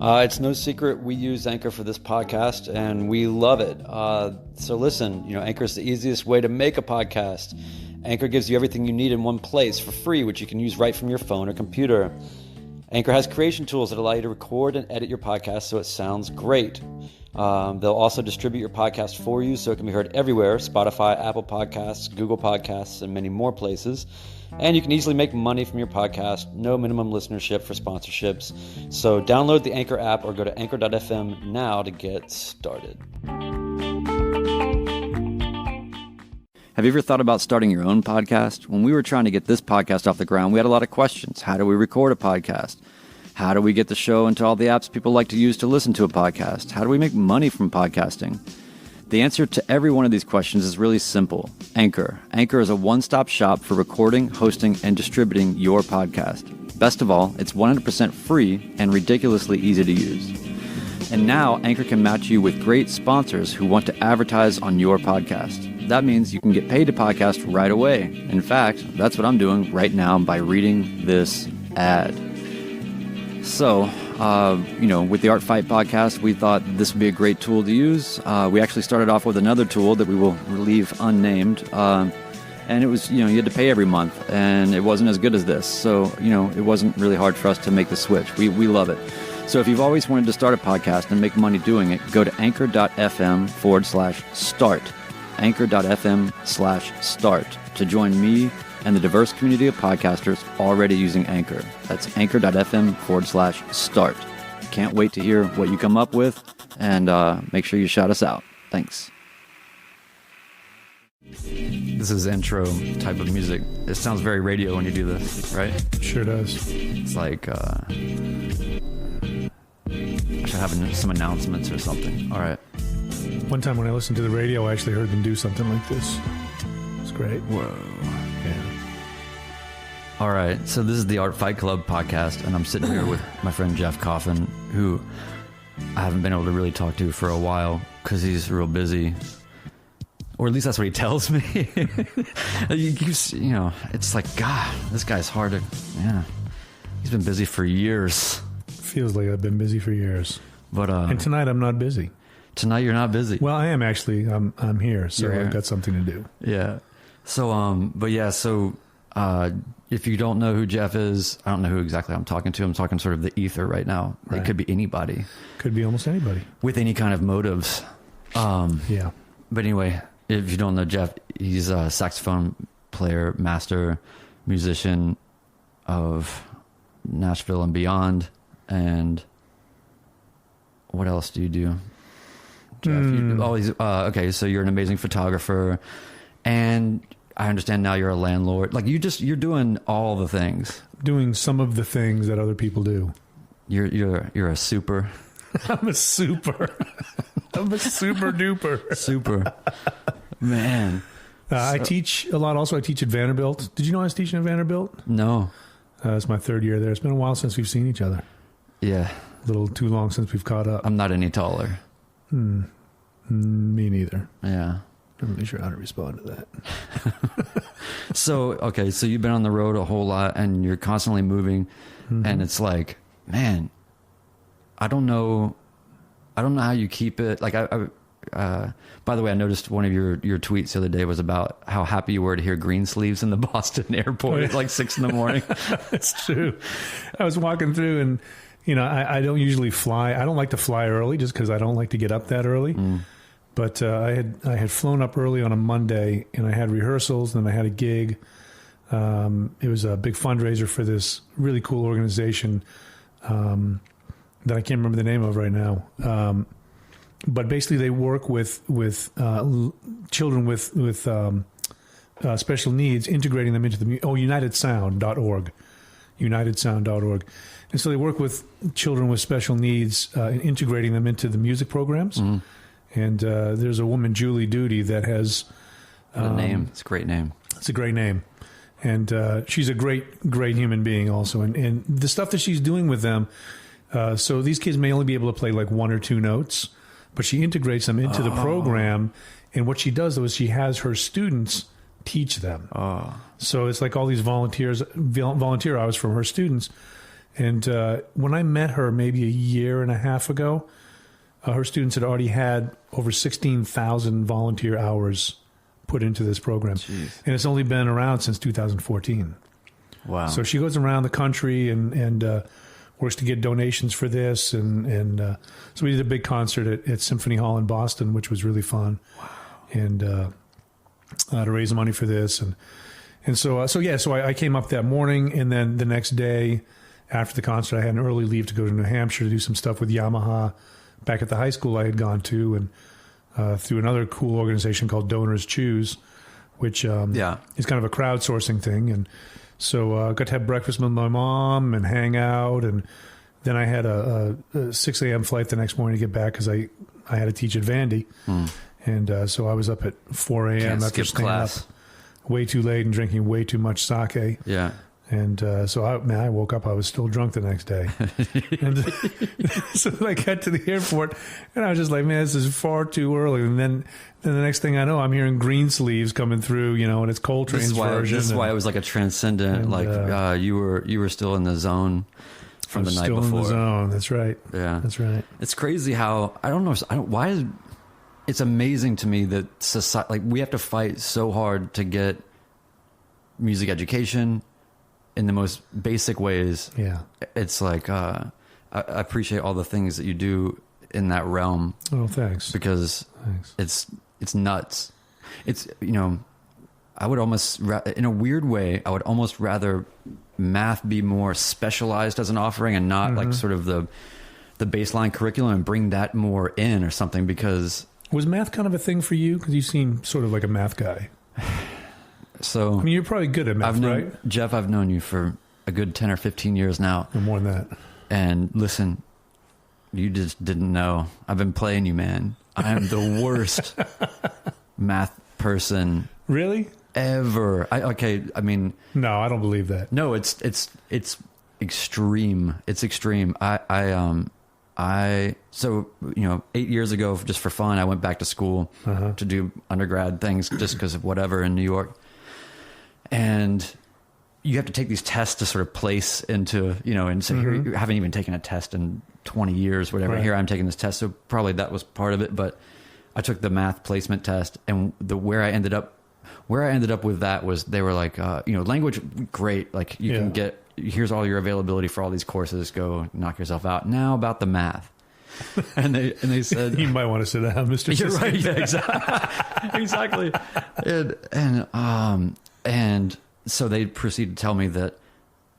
It's no secret we use Anchor for this podcast, and we love it. So listen, Anchor is the easiest way to make a podcast. Anchor gives you everything you need in one place for free, which you can use right from your phone or computer. Anchor has creation tools that allow you to record and edit your podcast so it sounds great. They'll also distribute your podcast for you so it can be heard everywhere: Spotify, Apple Podcasts, Google Podcasts, and many more places. And you can easily make money from your podcast. No minimum listenership for sponsorships. So download the Anchor app or go to anchor.fm now to get started. Have you ever thought about starting your own podcast? When we were trying to get this podcast off the ground, we had a lot of questions. How do we record a podcast? How do we get the show into all the apps people like to use to listen to a podcast? How do we make money from podcasting? The answer to every one of these questions is really simple. Anchor. Anchor is a one-stop shop for recording, hosting, and distributing your podcast. Best of all, it's 100% free and ridiculously easy to use. And now, Anchor can match you with great sponsors who want to advertise on your podcast. That means you can get paid to podcast right away. In fact, that's what I'm doing right now by reading this ad. So, with the Art Fight podcast, we thought this would be a great tool to use. We actually started off with another tool that we will leave unnamed. And it was, you had to pay every month, and it wasn't as good as this. So, it wasn't really hard for us to make the switch. We love it. So if you've always wanted to start a podcast and make money doing it, go to anchor.fm/start. Anchor.fm/start to join me and the diverse community of podcasters already using Anchor. That's anchor.fm/start. Can't wait to hear what you come up with, and make sure you shout us out. Thanks. This is intro type of music. It sounds very radio when you do this, right? Sure does. It's like, I should have some announcements or something. All right. One time when I listened to the radio, I actually heard them do something like this. It's great. Whoa. Yeah. All right. So this is the Art Fight Club podcast, and I'm sitting here with my friend Jeff Coffin, who I haven't been able to really talk to for a while because he's real busy. Or at least that's what he tells me. It's like, God, this guy's hard to... Yeah. He's been busy for years. Feels like I've been busy for years. But and tonight I'm not busy. Tonight you're not busy. Well, I am actually. I'm here, so I've got something to do. Yeah. So if you don't know who Jeff is, I don't know who exactly I'm talking to. I'm talking sort of the ether right now. Right. It could be anybody. Could be almost anybody. With any kind of motives. Yeah. But anyway, if you don't know Jeff, he's a saxophone player, master musician of Nashville and beyond. And what else do you do, Jeff? Okay, so you're an amazing photographer, and I understand now you're a landlord. Like you're doing all the things. Doing some of the things that other people do. You're a super. I'm a super. I'm a super duper. Super. Man. I teach a lot. Also, I teach at Vanderbilt. Did you know I was teaching at Vanderbilt? No. It's my third year there. It's been a while since we've seen each other. Yeah. A little too long since we've caught up. I'm not any taller. Me neither. Yeah. I'm not really sure how to respond to that. So you've been on the road a whole lot, and you're constantly moving, and it's like, man, I don't know how you keep it. Like, by the way, I noticed one of your tweets the other day was about how happy you were to hear Greensleeves in the Boston airport at like 6 a.m. That's true. I was walking through, and I don't usually fly. I don't like to fly early just because I don't like to get up that early. But I had flown up early on a Monday, and I had rehearsals, and then I had a gig. It was a big fundraiser for this really cool organization that I can't remember the name of right now. But basically, they work with children with special needs, integrating them into the UnitedSound.org, UnitedSound.org, and so they work with children with special needs, integrating them into the music programs. And there's a woman, Julie Duty, that has the name. It's a great name. It's a great name, and she's a great human being also. And the stuff that she's doing with them. So these kids may only be able to play like one or two notes, but she integrates them into the program. And what she does, though, is she has her students teach them. So it's like all these volunteer hours from her students. And when I met her maybe a year and a half ago, her students had already had over 16,000 volunteer hours put into this program. Jeez. And it's only been around since 2014. Wow. So she goes around the country and works to get donations for this. And so we did a big concert at Symphony Hall in Boston, which was really fun. Wow. And to raise money for this. And so I came up that morning, and then the next day after the concert, I had an early leave to go to New Hampshire to do some stuff with Yamaha back at the high school I had gone to, and through another cool organization called Donors Choose, which is kind of a crowdsourcing thing. And so I got to have breakfast with my mom and hang out, and then I had a 6 a.m. flight the next morning to get back because I had to teach at Vandy. And so I was up at 4 a.m. after staying up way too late and drinking way too much sake. Yeah. And so I woke up, I was still drunk the next day. And so I got to the airport, and I was just like, man, this is far too early. And then the next thing I know, I'm hearing Greensleeves coming through, and it's Coltrane's version. This is why it was like a transcendent, you were still in the zone from the night before. Still in the zone, that's right. Yeah. That's right. It's crazy how, it's amazing to me that society, like, we have to fight so hard to get music education in the most basic ways. Yeah. It's like, I appreciate all the things that you do in that realm. Oh, thanks. Because it's nuts. It's, I would almost, in a weird way, I would almost rather math be more specialized as an offering and not like sort of the baseline curriculum, and bring that more in or something. Because was math kind of a thing for you? Because you seem sort of like a math guy. So, you're probably good at math, right? Jeff, I've known you for a good 10 or 15 years now. No more than that. And listen, you just didn't know. I've been playing you, man. I am the worst math person. Really? Ever. No, I don't believe that. No, it's extreme. It's extreme. So 8 years ago, just for fun, I went back to school to do undergrad things just because of whatever in New York. And you have to take these tests to sort of place into, and so here you haven't even taken a test in 20 years, whatever. Right. Here I'm taking this test. So probably that was part of it. But I took the math placement test, and where I ended up with that was they were like, language, great. Like you can get, here's all your availability for all these courses. Go knock yourself out. Now about the math. And they said, you might want to sit down, Mr. You're right. Yeah, exactly. And so they proceeded to tell me that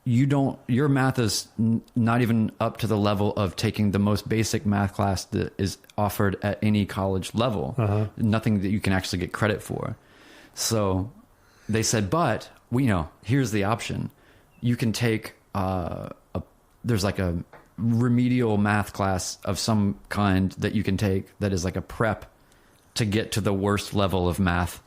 your math is not even up to the level of taking the most basic math class that is offered at any college level. Nothing that you can actually get credit for. So they said, but here's the option. You can take there's like a remedial math class of some kind that you can take that is like a prep to get to the worst level of math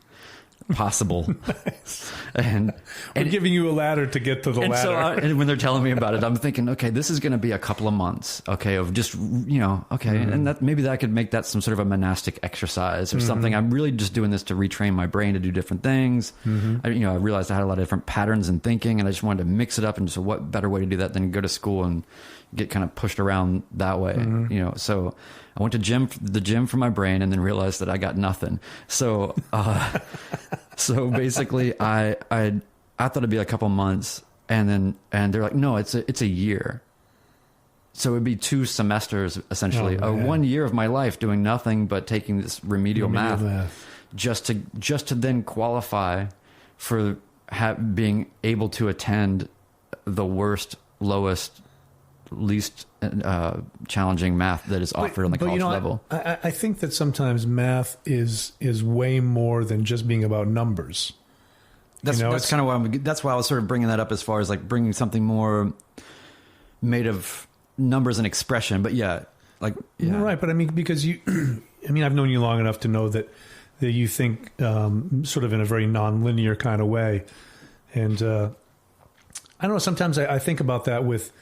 possible. Nice. And giving you a ladder to get to the ladder. So and when they're telling me about it, I'm thinking, okay, this is going to be a couple of months, okay, of just, and that maybe that could make that some sort of a monastic exercise or something. I'm really just doing this to retrain my brain to do different things. I realized I had a lot of different patterns in thinking, and I just wanted to mix it up. And so what better way to do that than go to school and get kind of pushed around that way, So I went to the gym for my brain, and then realized that I got nothing. So, so basically, I thought it'd be a couple months, and they're like, no, it's a year. So it'd be 2 semesters essentially, 1 year of my life doing nothing but taking this remedial math, just to then qualify for being able to attend the worst, lowest, least challenging math that is offered on the college level. I think that sometimes math is way more than just being about numbers. That's kind of why that's why I was sort of bringing that up as far as like bringing something more made of numbers and expression. But right. But because I've known you long enough to know that you think sort of in a very non-linear kind of way, and I don't know. Sometimes I think about that with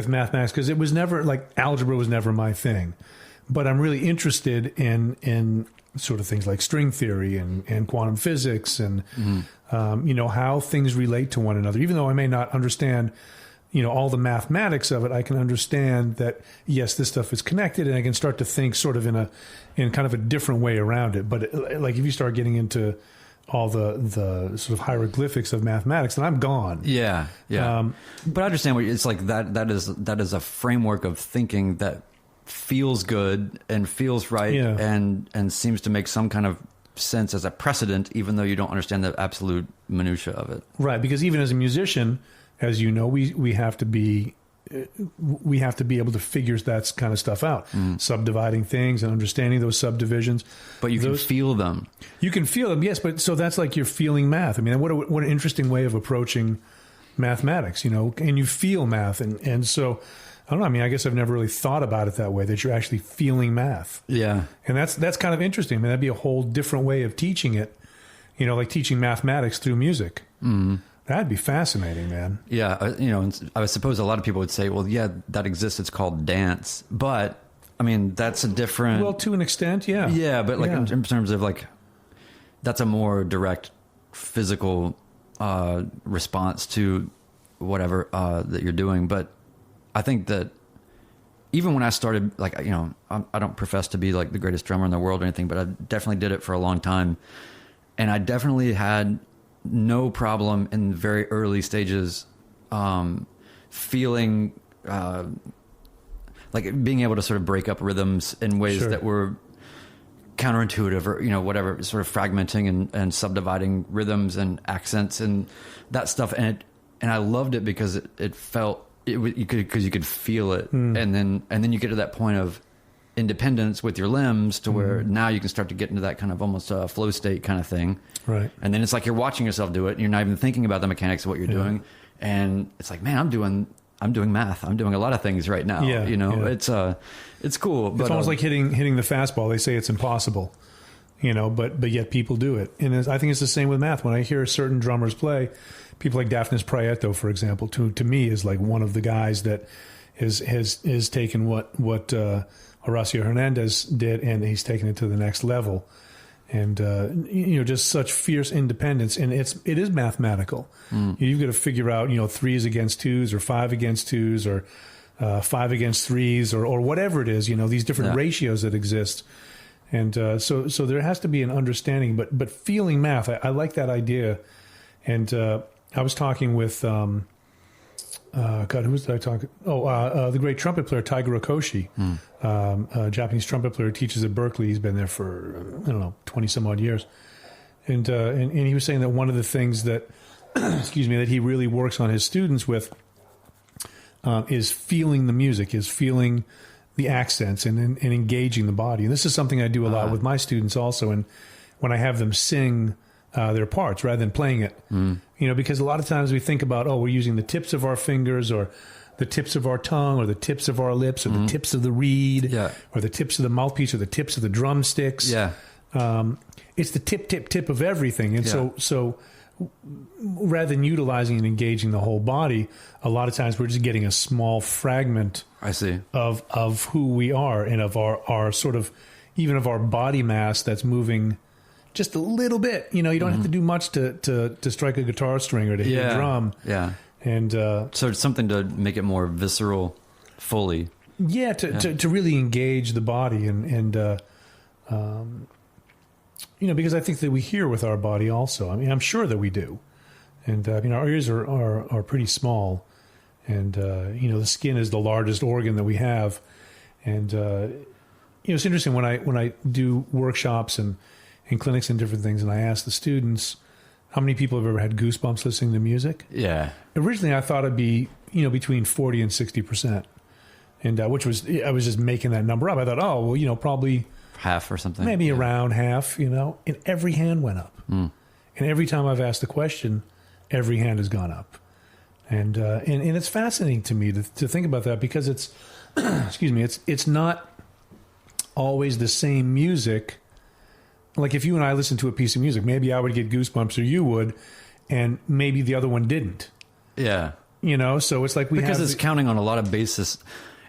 mathematics, because it was never like algebra was never my thing, but I'm really interested in sort of things like string theory and quantum physics and how things relate to one another. Even though I may not understand all the mathematics of it, I can understand that, yes, this stuff is connected, and I can start to think sort of in kind of a different way around it. But like if you start getting into all the sort of hieroglyphics of mathematics, then I'm gone. Yeah. But I understand what it's like. That is a framework of thinking that feels good and feels right, and seems to make some kind of sense as a precedent, even though you don't understand the absolute minutia of it. Right, because even as a musician, as you know, we have to be able to figure that kind of stuff out, subdividing things and understanding those subdivisions. But you can feel them. You can feel them, yes. But so that's like you're feeling math. I mean, what an interesting way of approaching mathematics, and you feel math, and so I don't know. I mean, I guess I've never really thought about it that way, that you're actually feeling math. Yeah, and that's kind of interesting. I mean, that'd be a whole different way of teaching it. Like teaching mathematics through music. Mm-hmm. That'd be fascinating, man. Yeah, I suppose a lot of people would say, well, yeah, that exists. It's called dance. But, I mean, that's a different... Well, to an extent, yeah. Yeah, but like in terms of like, that's a more direct physical response to whatever that you're doing. But I think that even when I started, like, I don't profess to be like the greatest drummer in the world or anything, but I definitely did it for a long time. And I definitely had no problem in the very early stages feeling like being able to sort of break up rhythms in ways that were counterintuitive, or whatever, sort of fragmenting and subdividing rhythms and accents and that stuff. And I loved it because it felt because you could feel it, and then you get to that point of independence with your limbs to where now you can start to get into that kind of almost a flow state kind of thing. Right. And then it's like you're watching yourself do it, and you're not even thinking about the mechanics of what you're doing. And it's like, man, I'm doing math. I'm doing a lot of things right now. Yeah. It's cool. But it's almost like hitting the fastball. They say it's impossible, but yet people do it. And I think it's the same with math. When I hear certain drummers play, people like Daphnis Prieto, for example, to me is like one of the guys that has taken what Horacio Hernandez did, and he's taken it to the next level. And just such fierce independence, and it is mathematical. You've got to figure out 3s against 2s, or 5 against 2s, or 5 against 3s, or whatever it is. These different ratios that exist, and so there has to be an understanding. But feeling math, I like that idea. And I was talking with who was I talking? The great trumpet player Tiger Okoshi, a Japanese trumpet player, teaches at Berkeley. He's been there for 20 some odd years, and he was saying that one of the things that that he really works on his students with is feeling the music, is feeling the accents, and engaging the body. And this is something I do a lot with my students also. And when I have them sing their parts rather than playing it, because a lot of times we think about, we're using the tips of our fingers, or the tips of our tongue, or the tips of our lips, or the tips of the reed, or the tips of the mouthpiece, or the tips of the drumsticks. Yeah. It's the tip of everything. And so rather than utilizing and engaging the whole body, a lot of times we're just getting a small fragment of who we are, and of our sort of, even of our body mass that's moving just a little bit. You don't have to do much to strike a guitar string or to hit a drum. Yeah. And so it's something to make it more visceral, fully. Yeah, to really engage the body, and because I think that we hear with our body also. I mean, I'm sure that we do. And our ears are pretty small, and the skin is the largest organ that we have. And it's interesting when I do workshops and clinics and different things, and I ask the students how many people have ever had goosebumps listening to music. Yeah. Originally, I thought it'd be between 40 and 60%, and I was just making that number up. I thought, probably half or something, maybe around half. And every hand went up, and every time I've asked the question, every hand has gone up, and it's fascinating to me to think about that, because it's excuse me, it's not always the same music. Like if you and I listened to a piece of music, maybe I would get goosebumps, or you would, and maybe the other one didn't. Yeah. So it's like because it's counting on a lot of basis.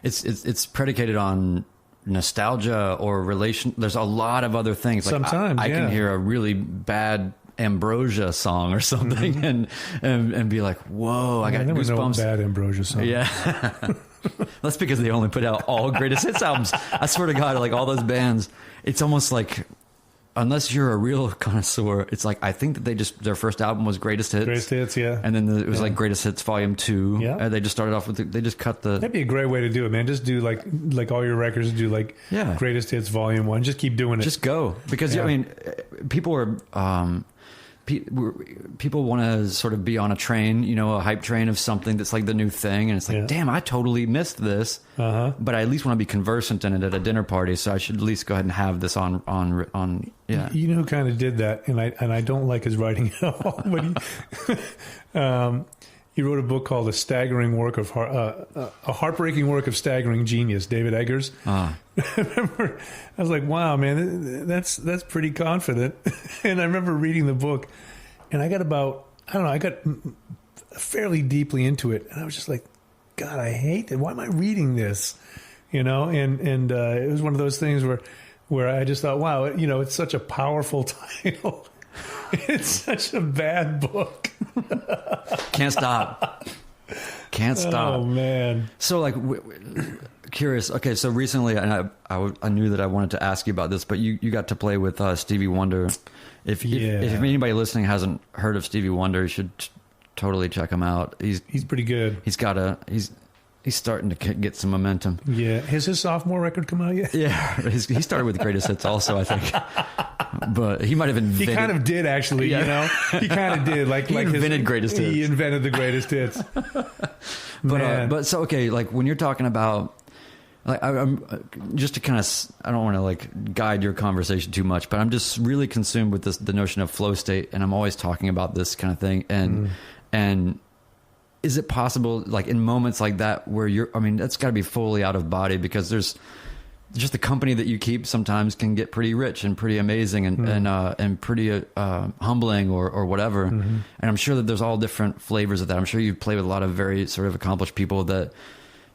It's predicated on nostalgia or relation. There's a lot of other things. Like sometimes I can hear a really bad Ambrosia song or something, and be like, whoa, I got goosebumps. No bad Ambrosia song. Yeah. That's because they only put out all greatest hits albums. I swear to God, like all those bands, it's almost like, unless you're a real connoisseur, it's like, I think that their first album was Greatest Hits. Greatest Hits, yeah. And then it was like Greatest Hits Volume 2. Yeah. And they just started off with, they just cut the... That'd be a great way to do it, man. Just do like all your records, do like Greatest Hits Volume 1. Just keep doing it. Just go. Because, I mean, people are... people want to sort of be on a train, a hype train of something that's like the new thing, and it's like, damn, I totally missed this, but I at least want to be conversant in it at a dinner party, so I should at least go ahead and have this on. You know who kind of did that, and I don't like his writing at all. But he wrote a book called a heartbreaking work of staggering genius, David Eggers. I remember, I was like, wow, man, that's pretty confident. And I remember reading the book, and I got fairly deeply into it, and I was just like, God, I hate it. Why am I reading this? And it was one of those things where I just thought, wow, it's such a powerful title. It's such a bad book. Can't stop. Oh, man. So, like, curious. Okay, so recently, and I knew that I wanted to ask you about this, but you got to play with Stevie Wonder. If anybody listening hasn't heard of Stevie Wonder, you should totally check him out. He's pretty good. He's starting to get some momentum. Yeah. Has his sophomore record come out yet? Yeah. He started with Greatest Hits also, I think. But he might have invented... He kind of did, actually, He kind of did. He invented Greatest Hits. He invented the Greatest Hits. But so, okay, like when you're talking about... Like I'm just to kind of... I don't want to like guide your conversation too much, but I'm just really consumed with the notion of flow state, and I'm always talking about this kind of thing. And is it possible, like in moments like that where that's got to be fully out of body, because there's just the company that you keep sometimes can get pretty rich and pretty amazing and pretty humbling or whatever. And I'm sure that there's all different flavors of that. I'm sure you play with a lot of very sort of accomplished people that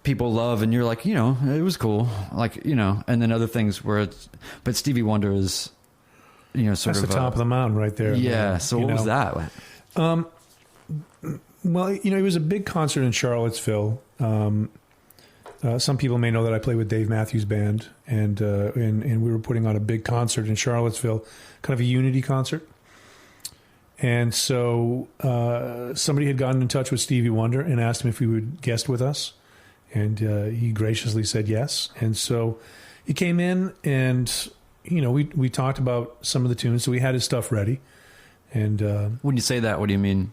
people love, and you're like, it was cool, like, and then other things where but Stevie Wonder is, sort That's of the top of the mountain right there. Yeah. Man. So what was that? Well, it was a big concert in Charlottesville. Some people may know that I play with Dave Matthews Band, and we were putting on a big concert in Charlottesville, kind of a unity concert. And so somebody had gotten in touch with Stevie Wonder and asked him if he would guest with us, and he graciously said yes. And so he came in, and we talked about some of the tunes, so we had his stuff ready. And when you say that, what do you mean?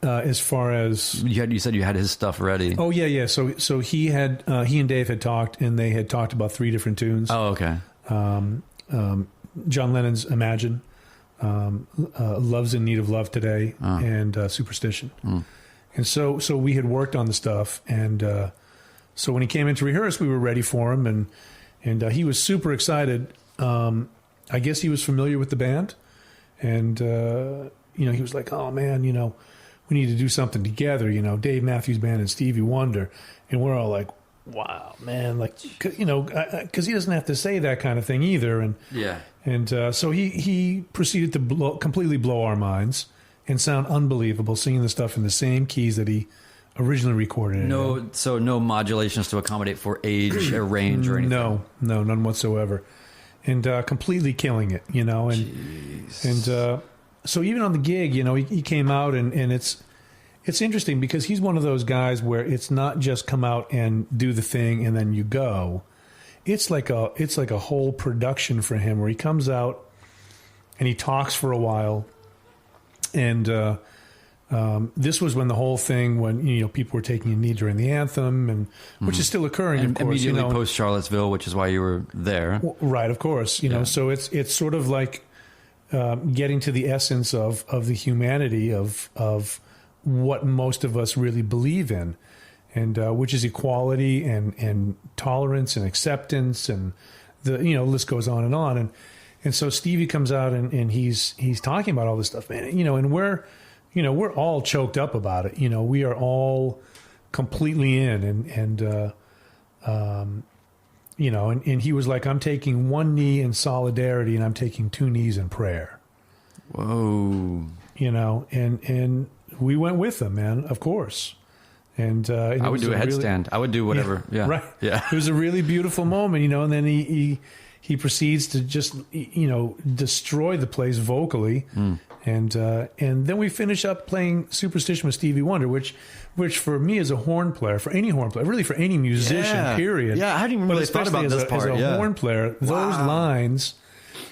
As far as you said you had his stuff ready. Oh yeah. So he and Dave had talked, and they had talked about 3 different tunes. Oh, okay. John Lennon's Imagine, Love's in Need of Love Today, and Superstition. And so we had worked on the stuff, and so when he came in to rehearse, we were ready for him, and he was super excited. I guess he was familiar with the band, and he was like, "Oh man, we need to do something together, Dave Matthews Band and Stevie Wonder." And we're all like, wow, man, like, because he doesn't have to say that kind of thing either. And so he proceeded to completely blow our minds and sound unbelievable, singing the stuff in the same keys that he originally recorded it. So no modulations to accommodate for age or range or anything? No, none whatsoever. And completely killing it, and Jeez. and so even on the gig, he came out, and it's interesting because he's one of those guys where it's not just come out and do the thing and then you go. It's like a whole production for him where he comes out and he talks for a while. And this was when the whole thing, when people were taking a knee during the anthem, and which is still occurring, and of course. Immediately post Charlottesville, which is why you were there, right? Of course, So it's sort of like getting to the essence of the humanity of what most of us really believe in, and which is equality and tolerance and acceptance, and the list goes on and on. And so Stevie comes out and he's talking about all this stuff, man. And we're all choked up about it. We are all completely in, and he was like, "I'm taking one knee in solidarity, and I'm taking 2 knees in prayer." Whoa. You know, and we went with them, man, of course. And I would do a headstand. I would do whatever. Yeah. Right. Yeah. It was a really beautiful moment, you know, and then he proceeds to just, you know, destroy the place vocally. And then we finish up playing Superstition with Stevie Wonder, which for me as a horn player, for any horn player, really for any musician, period. Yeah, I hadn't even really thought about this part. As a horn player, those lines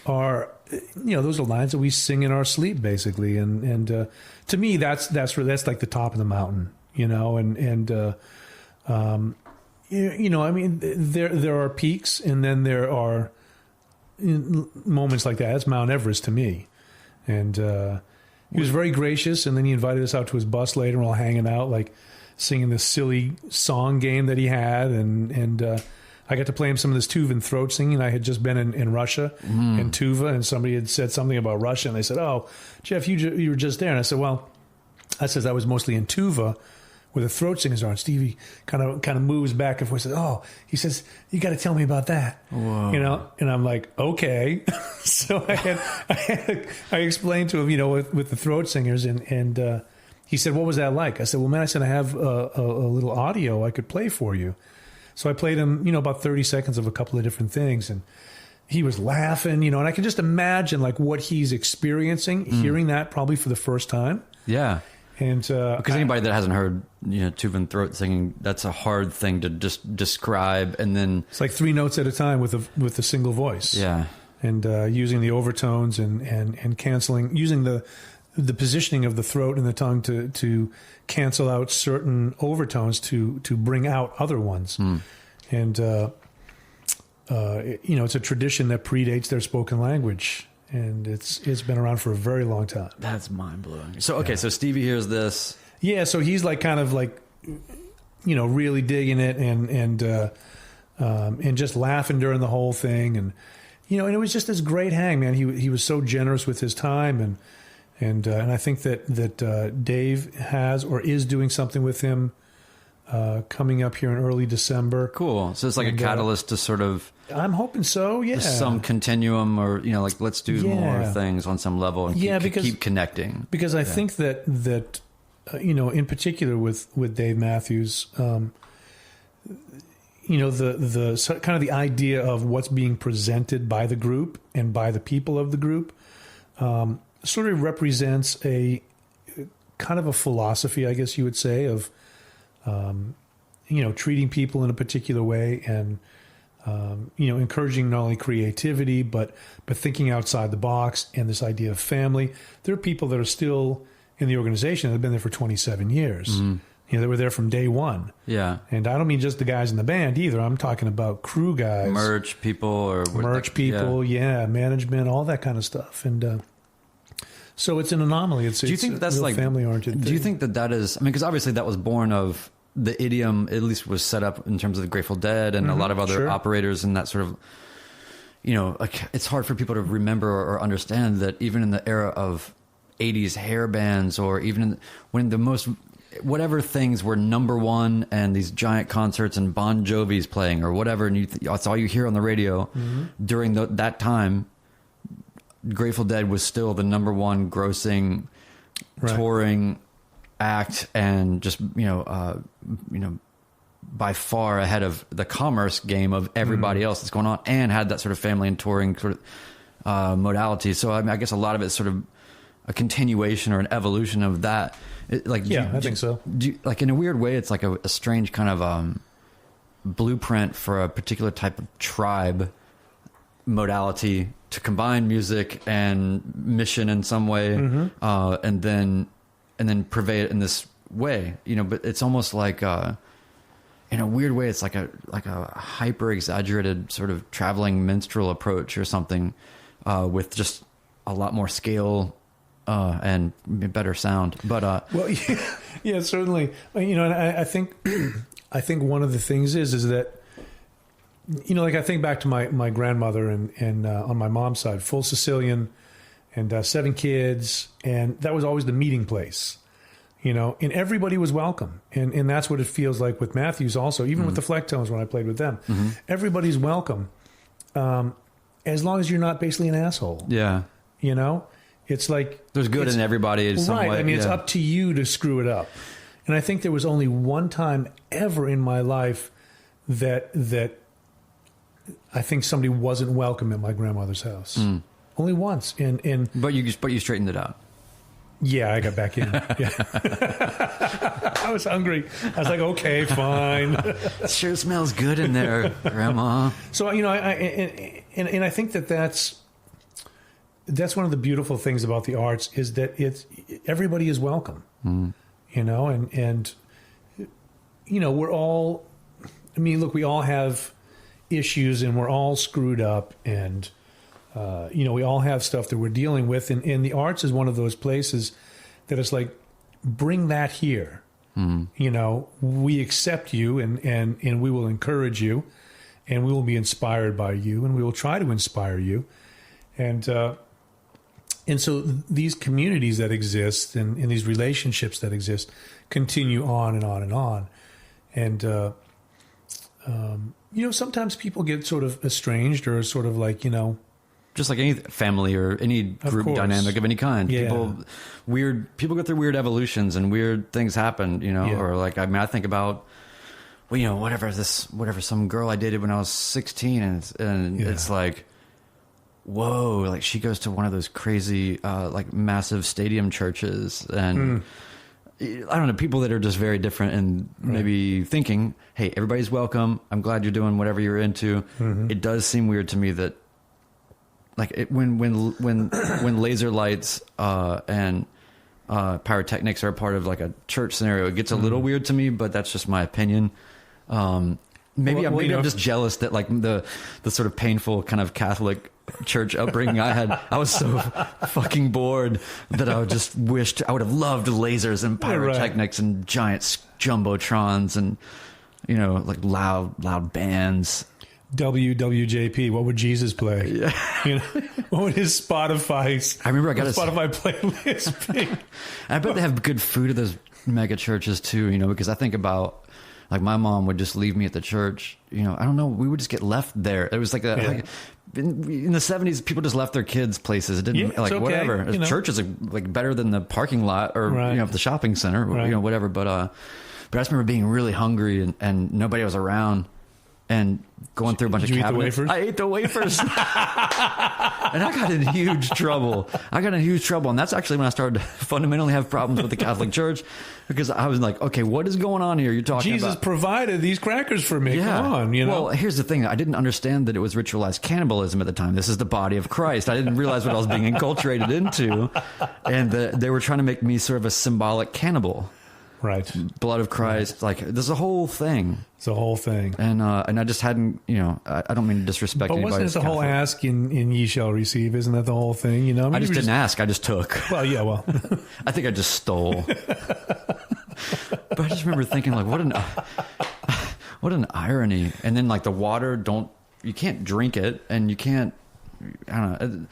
are, you know, those are lines that we sing in our sleep, basically. And to me, that's like the top of the mountain, you know. You know, I mean, there are peaks, and then there are moments like that. That's Mount Everest to me. And he was very gracious, and then he invited us out to his bus later. We're all hanging out, like singing this silly song game that he had, and I got to play him some of this Tuvan throat singing. I had just been in Russia in Tuva, and somebody had said something about Russia, and they said, "Oh, Jeff, you were just there." And I said, "Well," I said, "I was mostly in Tuva, where the throat singers are." And Stevie kind of moves back and forth. Says, "Oh," he says, "You got to tell me about that." Whoa. You know, and I'm like, "Okay." So I explained to him, you know, with the throat singers, and he said, "What was that like?" I said, "Well, man," I said, "I have a little audio I could play for you." So I played him, you know, about 30 seconds of a couple of different things, and he was laughing, you know, and I can just imagine like what he's experiencing, hearing that probably for the first time. Yeah. And because anybody that hasn't heard, you know, Tuvan throat singing, that's a hard thing to just describe, and then it's like 3 notes at a time with a single voice. Yeah. And using the overtones and canceling, using the positioning of the throat and the tongue to cancel out certain overtones to bring out other ones. And you know, it's a tradition that predates their spoken language, and it's been around for a very long time. That's mind blowing. So okay, so Stevie hears this. Yeah, so he's like kind of like, you know, really digging it and just laughing during the whole thing, and you know, and it was just this great hang, man. He was so generous with his time, and I think that Dave has or is doing something with him coming up here in early December. Cool. So it's like a catalyst to sort of. I'm hoping so. Yeah. Some continuum, or you know, like let's do more things on some level, and keep connecting. Because I think that you know, in particular with Dave Matthews, you know, the kind of the idea of what's being presented by the group and by the people of the group sort of represents a kind of a philosophy, I guess you would say, of you know, treating people in a particular way, and you know, encouraging not only creativity but thinking outside the box, and this idea of family. There are people that are still in the organization that have been there for 27 years. You know, they were there from day one. Yeah. And I don't mean just the guys in the band either. I'm talking about crew guys. Merch people. Management, all that kind of stuff. And so it's an anomaly. Do you think that's like family-oriented thing. Do you think that is... I mean, because obviously that was born of... The idiom, at least, was set up in terms of the Grateful Dead and a lot of other operators, and that sort of... You know, like, it's hard for people to remember or understand that even in the era of 80s hair bands, or even when the most... Whatever things were number one, and these giant concerts and Bon Jovi's playing or whatever, and that's all you hear on the radio during that time. Grateful Dead was still the number one grossing touring act, and just you know by far ahead of the commerce game of everybody else that's going on, and had that sort of family and touring sort of modality. So I mean, I guess a lot of it's sort of a continuation or an evolution of that. I think so. Like in a weird way, it's like a strange kind of blueprint for a particular type of tribe modality to combine music and mission in some way, and then purvey it in this way. You know, but it's almost like in a weird way, it's like a hyper exaggerated sort of traveling minstrel approach or something, with just a lot more scale. And better sound, but well, yeah, certainly. You know, and I think one of the things is that, you know, like I think back to my grandmother and on my mom's side, full Sicilian, and 7 kids, and that was always the meeting place. You know, and everybody was welcome, and that's what it feels like with Matthews also. Even with the Flecktones when I played with them, everybody's welcome, as long as you're not basically an asshole. Yeah, you know. It's like there's good in everybody. In some right. way. I mean, it's up to you to screw it up. And I think there was only one time ever in my life that I think somebody wasn't welcome at my grandmother's house. Only once. And but you straightened it out. Yeah, I got back in. Yeah. I was hungry. I was like, okay, fine. It sure smells good in there, Grandma. So, you know, I think that's one of the beautiful things about the arts is that everybody is welcome. You know, and you know, we're all, I mean, look, we all have issues and we're all screwed up, and you know, we all have stuff that we're dealing with, and the arts is one of those places that it's like, bring that here. You know, we accept you, and we will encourage you, and we will be inspired by you, and we will try to inspire you, and so these communities that exist and these relationships that exist continue on and on and on, and you know, sometimes people get sort of estranged or sort of like, you know, just like any family or any group dynamic of any kind. Yeah. People go through weird evolutions and weird things happen, you know, or like, I mean, I think about, well, you know, whatever some girl I dated when I was 16 and it's like, whoa, like she goes to one of those crazy, like massive stadium churches, and I don't know, people that are just very different and maybe thinking, hey, everybody's welcome. I'm glad you're doing whatever you're into. It does seem weird to me that, like, when laser lights and pyrotechnics are a part of like a church scenario, it gets a little weird to me, but that's just my opinion. Maybe I'm just jealous that like the sort of painful kind of Catholic church upbringing I had. I was so fucking bored that I just wished I would have loved lasers and pyrotechnics and giant jumbotrons and, you know, like loud bands. WWJP, what would Jesus play? Yeah. You know, what would his Spotify? I remember I got a Spotify playlist be? I bet they have good food at those mega churches too, you know, because I think about, like, my mom would just leave me at the church, you know, I don't know, we would just get left there. It was like like in the 70s, people just left their kids places. It didn't like, okay, whatever. You know. Church is like better than the parking lot or you know, the shopping center, you know, whatever. But I just remember being really hungry and nobody was around. And going through a bunch of cabinets. I ate the wafers. And I got in huge trouble. And that's actually when I started to fundamentally have problems with the Catholic Church, because I was like, okay, what is going on here? You're talking Jesus about provided these crackers for me. Yeah. Come on, you know. Well, here's the thing. I didn't understand that it was ritualized cannibalism at the time. This is the body of Christ. I didn't realize what I was being enculturated into. And they were trying to make me sort of a symbolic cannibal. Right. Blood of Christ. Like, there's a whole thing. It's a whole thing. And I just hadn't, you know, I don't mean to disrespect anybody. But wasn't it the whole ask and ye shall receive? Isn't that the whole thing? You know, I just didn't ask. I just took. Well, yeah, well. I think I just stole. But I just remember thinking, like, what an irony. And then, like, the water, you can't drink it, and you can't, I don't know.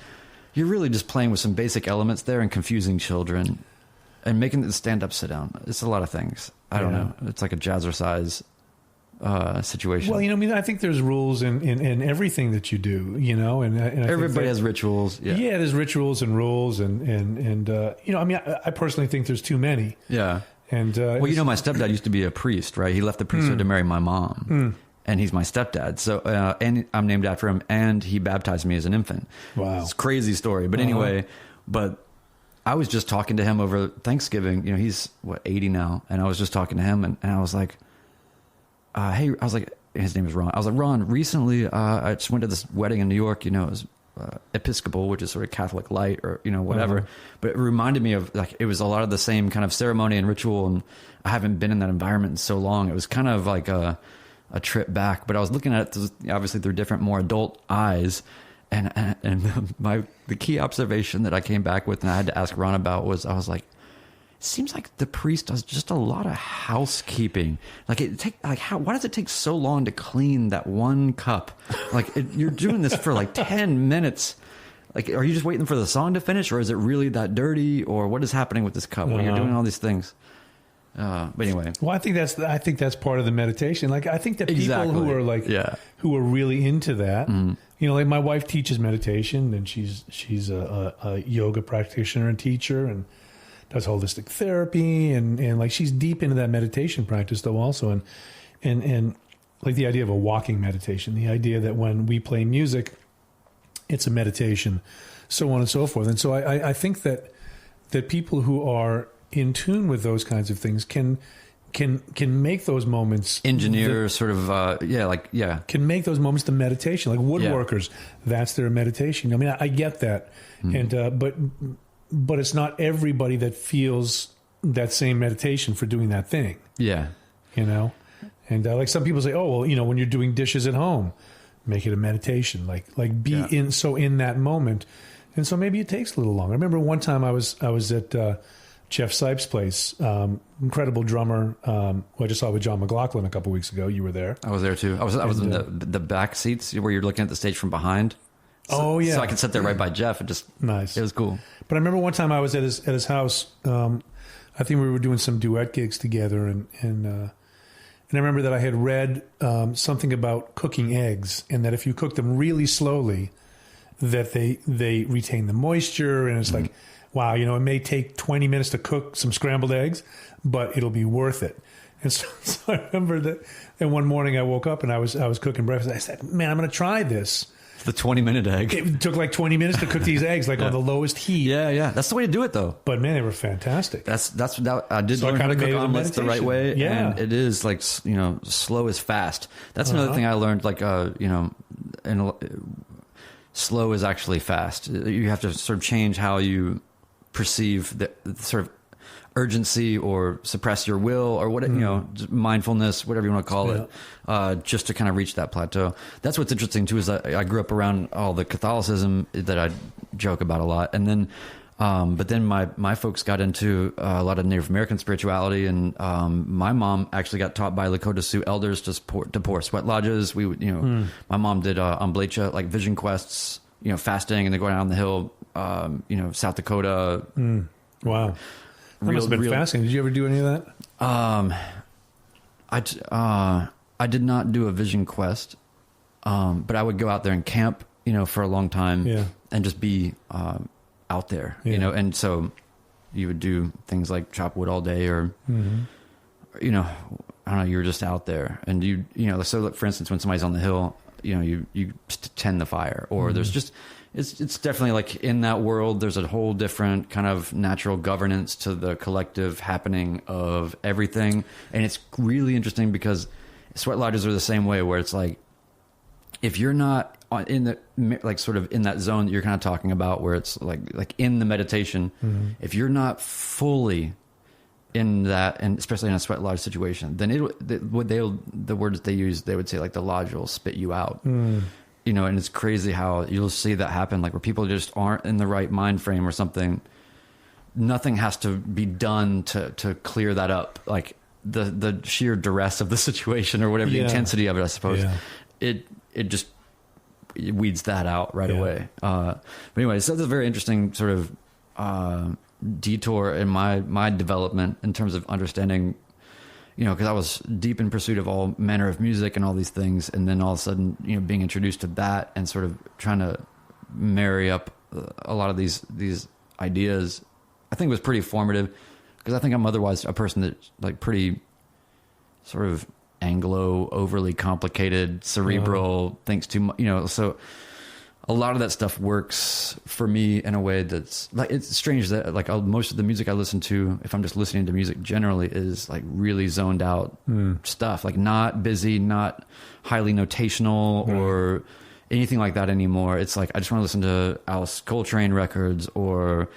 You're really just playing with some basic elements there and confusing children. And making the stand-up, sit-down. It's a lot of things. I don't know. It's like a jazzercise situation. Well, you know, I mean, I think there's rules in everything that you do, you know. And everybody has rituals. Yeah, there's rituals and rules. And you know, I mean, I personally think there's too many. Yeah. And well, you know, my stepdad used to be a priest, right? He left the priesthood to marry my mom. And he's my stepdad. So, and I'm named after him, and he baptized me as an infant. Wow. It's a crazy story. But anyway, I was just talking to him over Thanksgiving. You know, he's 80 now, and I was just talking to him, and I was like, "Hey," I was like, his name is Ron. I was like, "Ron, recently I just went to this wedding in New York. You know, it was Episcopal, which is sort of Catholic light, or you know, whatever. But it reminded me of, like, it was a lot of the same kind of ceremony and ritual, and I haven't been in that environment in so long. It was kind of like a trip back. But I was looking at it obviously through different, more adult eyes." And the key observation that I came back with and I had to ask Ron about was, I was like, it seems like the priest does just a lot of housekeeping. Like, why does it take so long to clean that one cup? Like, you're doing this for like 10 minutes. Like, are you just waiting for the song to finish, or is it really that dirty, or what is happening with this cup when you're doing all these things? But anyway, well, I think that's part of the meditation. Like, I think that people who are like who are really into that, like my wife teaches meditation, and she's a yoga practitioner and teacher, and does holistic therapy, and like she's deep into that meditation practice though also, and like the idea of a walking meditation, the idea that when we play music, it's a meditation, so on and so forth. And so I think that people who are in tune with those kinds of things can make those moments engineer can make those moments the meditation, like woodworkers. That's their meditation. I mean, I get that. And but it's not everybody that feels that same meditation for doing that thing. And like some people say, oh well, when you're doing dishes at home, make it a meditation, like be in that moment. And so maybe it takes a little longer. I remember one time I was at Jeff Sipes' place, incredible drummer. I just saw with John McLaughlin a couple weeks ago. You were there. I was there too. I was in the back seats where you're looking at the stage from behind. So I could sit there right by Jeff. Nice. It was cool. But I remember one time I was at his house. I think we were doing some duet gigs together, and I remember that I had read something about cooking eggs, and that if you cook them really slowly, that they retain the moisture, and it's like, wow, it may take 20 minutes to cook some scrambled eggs, but it'll be worth it. And so I remember that. And one morning I woke up and I was cooking breakfast. I said, man, I'm going to try this. The 20-minute egg. It took like 20 minutes to cook these eggs, on the lowest heat. Yeah. That's the way to do it, though. But man, they were fantastic. I did learn how to cook omelets the right way. Yeah. And it is like, slow is fast. That's another thing I learned, slow is actually fast. You have to sort of change how you perceive the sort of urgency or suppress your will or what, mindfulness, whatever you want to call it, just to kind of reach that plateau. That's what's interesting too, is I grew up around all the Catholicism that I joke about a lot. And then, but then my folks got into a lot of Native American spirituality, and my mom actually got taught by Lakota Sioux elders to pour sweat lodges. We would, my mom did amblecha, like vision quests, fasting, and then going down the hill, South Dakota. Wow. That must have been fascinating. Did you ever do any of that? I did not do a vision quest, but I would go out there and camp, for a long time, and just be out there, and so you would do things like chop wood all day, or I don't know, you're just out there, and so for instance, when somebody's on the hill, you tend the fire, or there's just. It's definitely like in that world, there's a whole different kind of natural governance to the collective happening of everything. And it's really interesting because sweat lodges are the same way, where it's like, if you're not in the, sort of in that zone that you're kind of talking about, where it's like in the meditation, if you're not fully in that, and especially in a sweat lodge situation, then the words they use, they would say like the lodge will spit you out. And it's crazy how you'll see that happen, like where people just aren't in the right mind frame or something. Nothing has to be done to clear that up. Like the sheer duress of the situation or whatever, the intensity of it, I suppose, it just weeds that out right away. But anyway, so that's a very interesting sort of detour in my development in terms of understanding, because I was deep in pursuit of all manner of music and all these things, and then all of a sudden, being introduced to that and sort of trying to marry up a lot of these ideas, I think was pretty formative, because I think I'm otherwise a person that's like pretty sort of Anglo, overly complicated, cerebral, thinks too much, so a lot of that stuff works for me in a way that's like, it's strange that like most of the music I listen to, if I'm just listening to music generally, is like really zoned out stuff, like not busy, not highly notational or anything like that anymore. It's like, I just want to listen to Alice Coltrane records, or,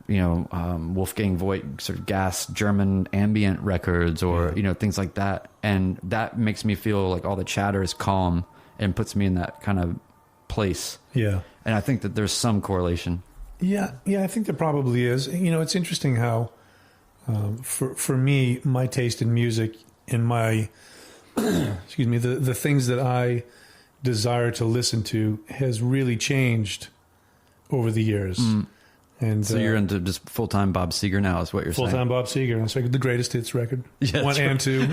Wolfgang Voigt sort of gas German ambient records, or, things like that. And that makes me feel like all the chatter is calm and puts me in that kind of place. And I think that there's some correlation. I think there probably is. It's interesting how for me, my taste in music and my excuse me, the things that I desire to listen to has really changed over the years. And so you're into just full-time Bob Seger now, is what you're saying? Full-time Bob Seger. It's like the greatest hits record. 1 and 2.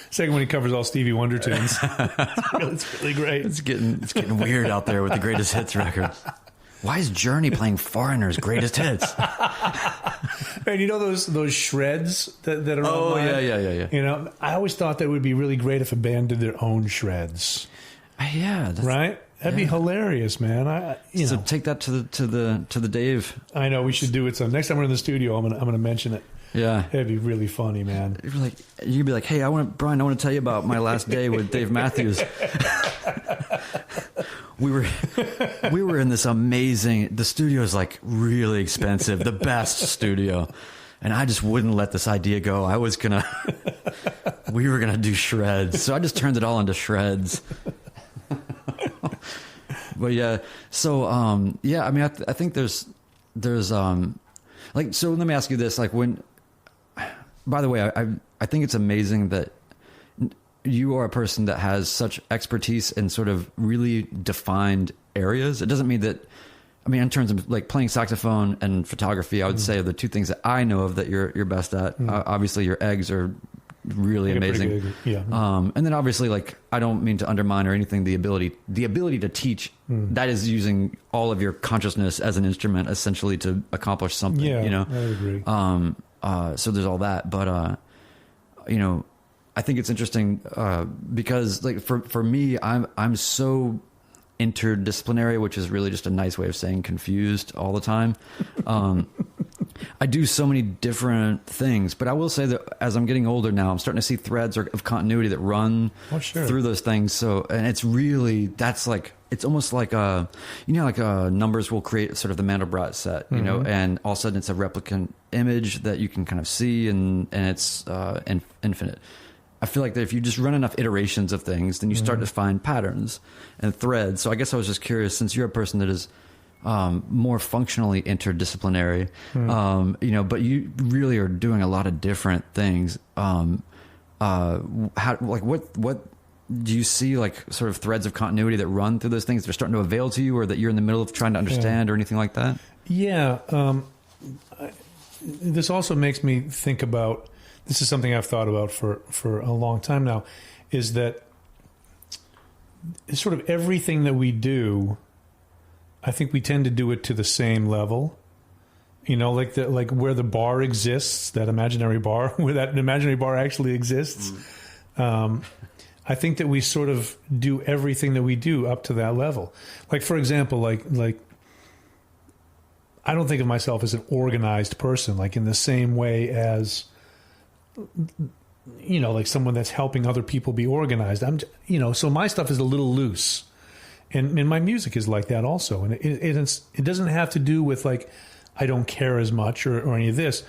Second one, he covers all Stevie Wonder tunes. It's really great. It's getting weird out there with the greatest hits record. Why is Journey playing Foreigner's greatest hits? And you know those shreds that are online? Yeah. You know, I always thought that it would be really great if a band did their own shreds. Yeah. Right? That'd be hilarious, man. You know. Take that to the Dave. I know we should do it. So next time we're in the studio, I'm gonna mention it. Yeah, it'd be really funny, man. You'd be like, hey, Brian, I want to tell you about my last day with Dave Matthews. We were in this amazing. The studio is like really expensive, the best studio, and I just wouldn't let this idea go. We were gonna do shreds, so I just turned it all into shreds. But yeah, so I mean, I think there's like, so let me ask you this, like, when, by the way, I think it's amazing that you are a person that has such expertise in sort of really defined areas. It doesn't mean that, I mean, in terms of like playing saxophone and photography, I would say are the two things that I know of that you're best at. Obviously your eggs are really amazing. Yeah. And then obviously, like, I don't mean to undermine or anything the ability to teach. That is using all of your consciousness as an instrument, essentially, to accomplish something. Yeah, you know, I agree. So there's all that, but you know, I think it's interesting because, like, for me, I'm so interdisciplinary, which is really just a nice way of saying confused all the time. I do so many different things, but I will say that as I'm getting older now, I'm starting to see threads of continuity that run through those things. So, and it's really, that's like, it's almost like numbers will create sort of the Mandelbrot set, you know, and all of a sudden it's a replicant image that you can kind of see, and it's infinite. I feel like that if you just run enough iterations of things, then you start to find patterns and threads. So I guess I was just curious, since you're a person that is more functionally interdisciplinary, you know, but you really are doing a lot of different things. What do you see, like, sort of threads of continuity that run through those things that are starting to avail to you, or that you're in the middle of trying to understand, or anything like that? Yeah. This also makes me think about, this is something I've thought about for a long time now, is that sort of everything that we do, I think we tend to do it to the same level. You know, like where the bar exists, that imaginary bar, where that imaginary bar actually exists. I think that we sort of do everything that we do up to that level. Like, for example, like I don't think of myself as an organized person, like in the same way as, you know, like someone that's helping other people be organized. So my stuff is a little loose. And my music is like that also. And it doesn't have to do with, like, I don't care as much or any of this.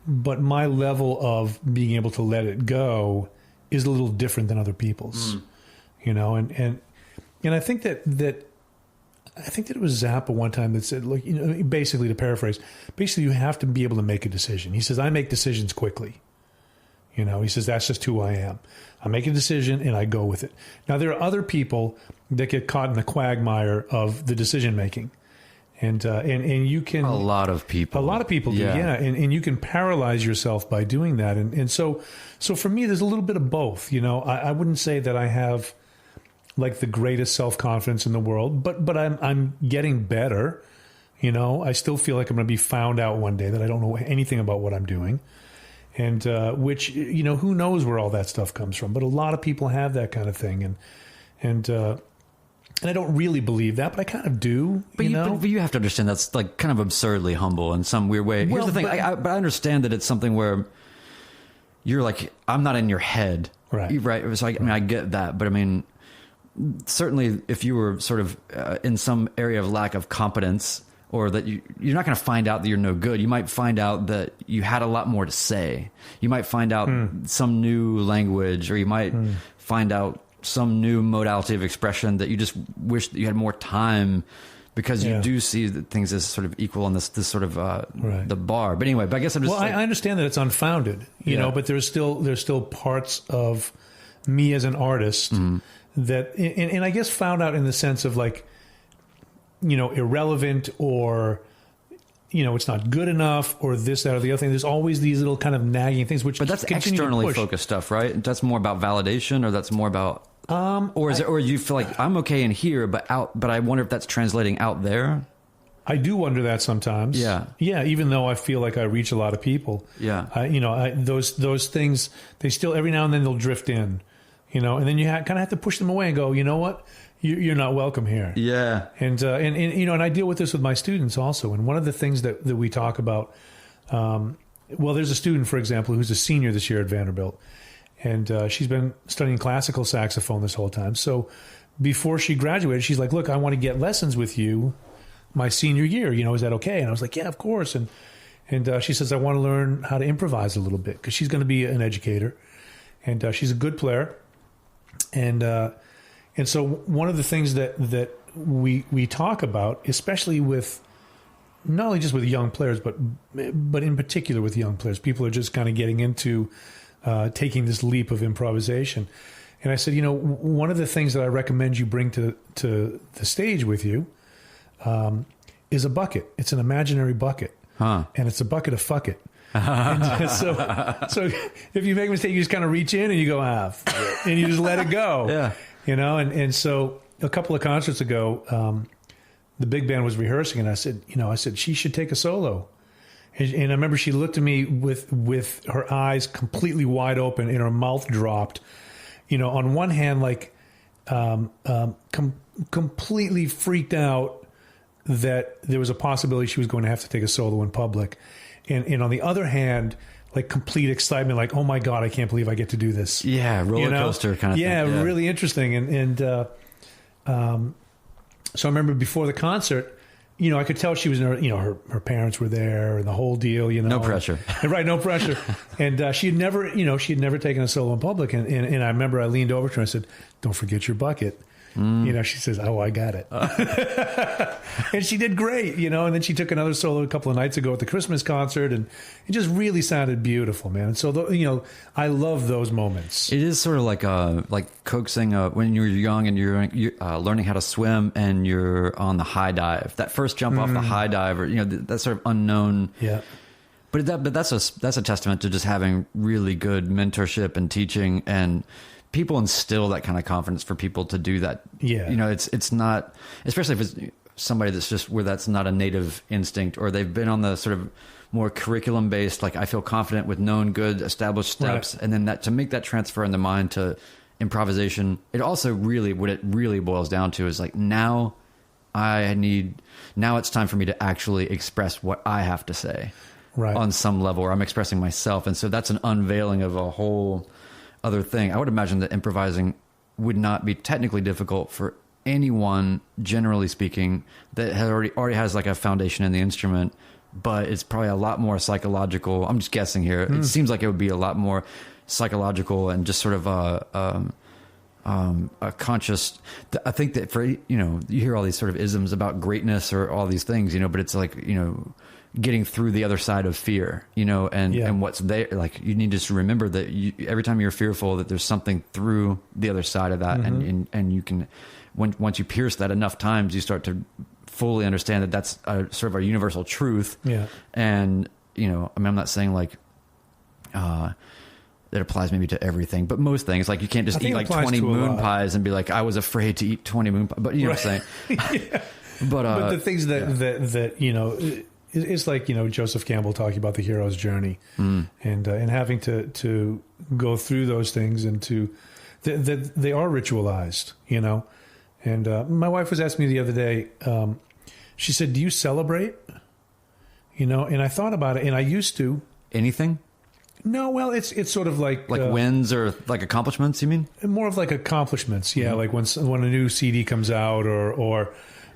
But my level of being able to let it go is a little different than other people's. You know, and I think that it was Zappa one time that said, like, you know, basically, to paraphrase, basically you have to be able to make a decision. He says, I make decisions quickly. You know, he says, that's just who I am. I make a decision and I go with it. Now, there are other people that get caught in the quagmire of the decision making. And you can... A lot of people do, yeah. And you can paralyze yourself by doing that. And so for me, there's a little bit of both. You know, I wouldn't say that I have, like, the greatest self-confidence in the world, but I'm getting better. You know, I still feel like I'm going to be found out one day that I don't know anything about what I'm doing. And which, you know, who knows where all that stuff comes from. But a lot of people have that kind of thing. And I don't really believe that, but I kind of do. But you have to understand that's, like, kind of absurdly humble in some weird way. Here's the thing. But I understand that it's something where you're like, I'm not in your head. Right. Right. So I mean, I get that. But I mean, certainly if you were sort of in some area of lack of competence, or that you're not going to find out that you're no good. You might find out that you had a lot more to say. You might find out some new language, or you might find out some new modality of expression that you just wish that you had more time, because you do see that things as sort of equal on this sort of the bar. But anyway, but I guess I'm just... Well, I understand that it's unfounded, you know, but there's still parts of me as an artist that, and I guess found out in the sense of, like, you know, irrelevant or it's not good enough or this, that, or the other thing. There's always these little kind of nagging things, which but that's externally focused stuff, right? That's more about validation, or that's more about, or is it, or you feel like I'm okay in here, but I wonder if that's translating out there. I do wonder that sometimes. Yeah. Even though I feel like I reach a lot of people. Yeah. Those things, they still, every now and then they'll drift in, and then you kind of have to push them away and go, you know what? You're not welcome here. Yeah. And I deal with this with my students also. And one of the things that we talk about, there's a student, for example, who's a senior this year at Vanderbilt. And she's been studying classical saxophone this whole time. So before she graduated, she's like, look, I want to get lessons with you my senior year. Is that okay? And I was like, yeah, of course. And she says, I want to learn how to improvise a little bit because she's going to be an educator. And she's a good player. And so one of the things that we talk about, especially with not only just with young players, but in particular with young players, people are just kind of getting into taking this leap of improvisation. And I said, one of the things that I recommend you bring to the stage with you is a bucket. It's an imaginary bucket, and it's a bucket of fuck it. And so if you make a mistake, you just kind of reach in and you go, and you just let it go. Yeah. And so a couple of concerts ago, the big band was rehearsing, and I said she should take a solo. And I remember she looked at me with her eyes completely wide open and her mouth dropped. On one hand, like completely freaked out that there was a possibility she was going to have to take a solo in public, and on the other hand, like complete excitement, like, oh my God, I can't believe I get to do this. Yeah, roller coaster kind of thing. Yeah, really interesting. And so I remember before the concert, I could tell she was, her parents were there and the whole deal, No pressure. Right, no pressure. And she had never taken a solo in public. And I remember I leaned over to her and I said, don't forget your bucket. She says, oh, I got it. And she did great, and then she took another solo a couple of nights ago at the Christmas concert, and it just really sounded beautiful, man. So, I love those moments. It is sort of like coaxing when you're young and you're learning how to swim and you're on the high dive. That first jump off the high dive, or, that sort of unknown. Yeah. But that's a testament to just having really good mentorship and teaching, and people instill that kind of confidence for people to do that. Yeah. It's not, especially if it's somebody that's just where that's not a native instinct, or they've been on the sort of more curriculum based, like I feel confident with known good established steps. Right. And then to make that transfer in the mind to improvisation, it also really, what it really boils down to is like, now it's time for me to actually express what I have to say. Right. On some level, or I'm expressing myself. And so that's an unveiling of a whole other thing. I would imagine that improvising would not be technically difficult for anyone, generally speaking, that has already has like a foundation in the instrument, but it's probably a lot more psychological. I'm just guessing here. It seems like it would be a lot more psychological and just sort of a conscious. I think that for, you hear all these sort of isms about greatness or all these things, but it's like, getting through the other side of fear, and what's there. Like, you need to just remember that every time you're fearful, that there's something through the other side of that. And you can, once you pierce that enough times, you start to fully understand that that's sort of a universal truth. Yeah. And, I'm not saying like, that applies maybe to everything, but most things, like you can't just eat like 20 moon pies and be like, I was afraid to eat 20 moon pies, but you know what I'm saying? Yeah. But the things that it's like, Joseph Campbell talking about the hero's journey, and having to go through those things, and that they are ritualized, And my wife was asking me the other day, she said, do you celebrate? And I thought about it, and I used to. Anything? No, well, it's sort of like wins or like accomplishments, you mean? More of like accomplishments, yeah. Like when a new CD comes out, or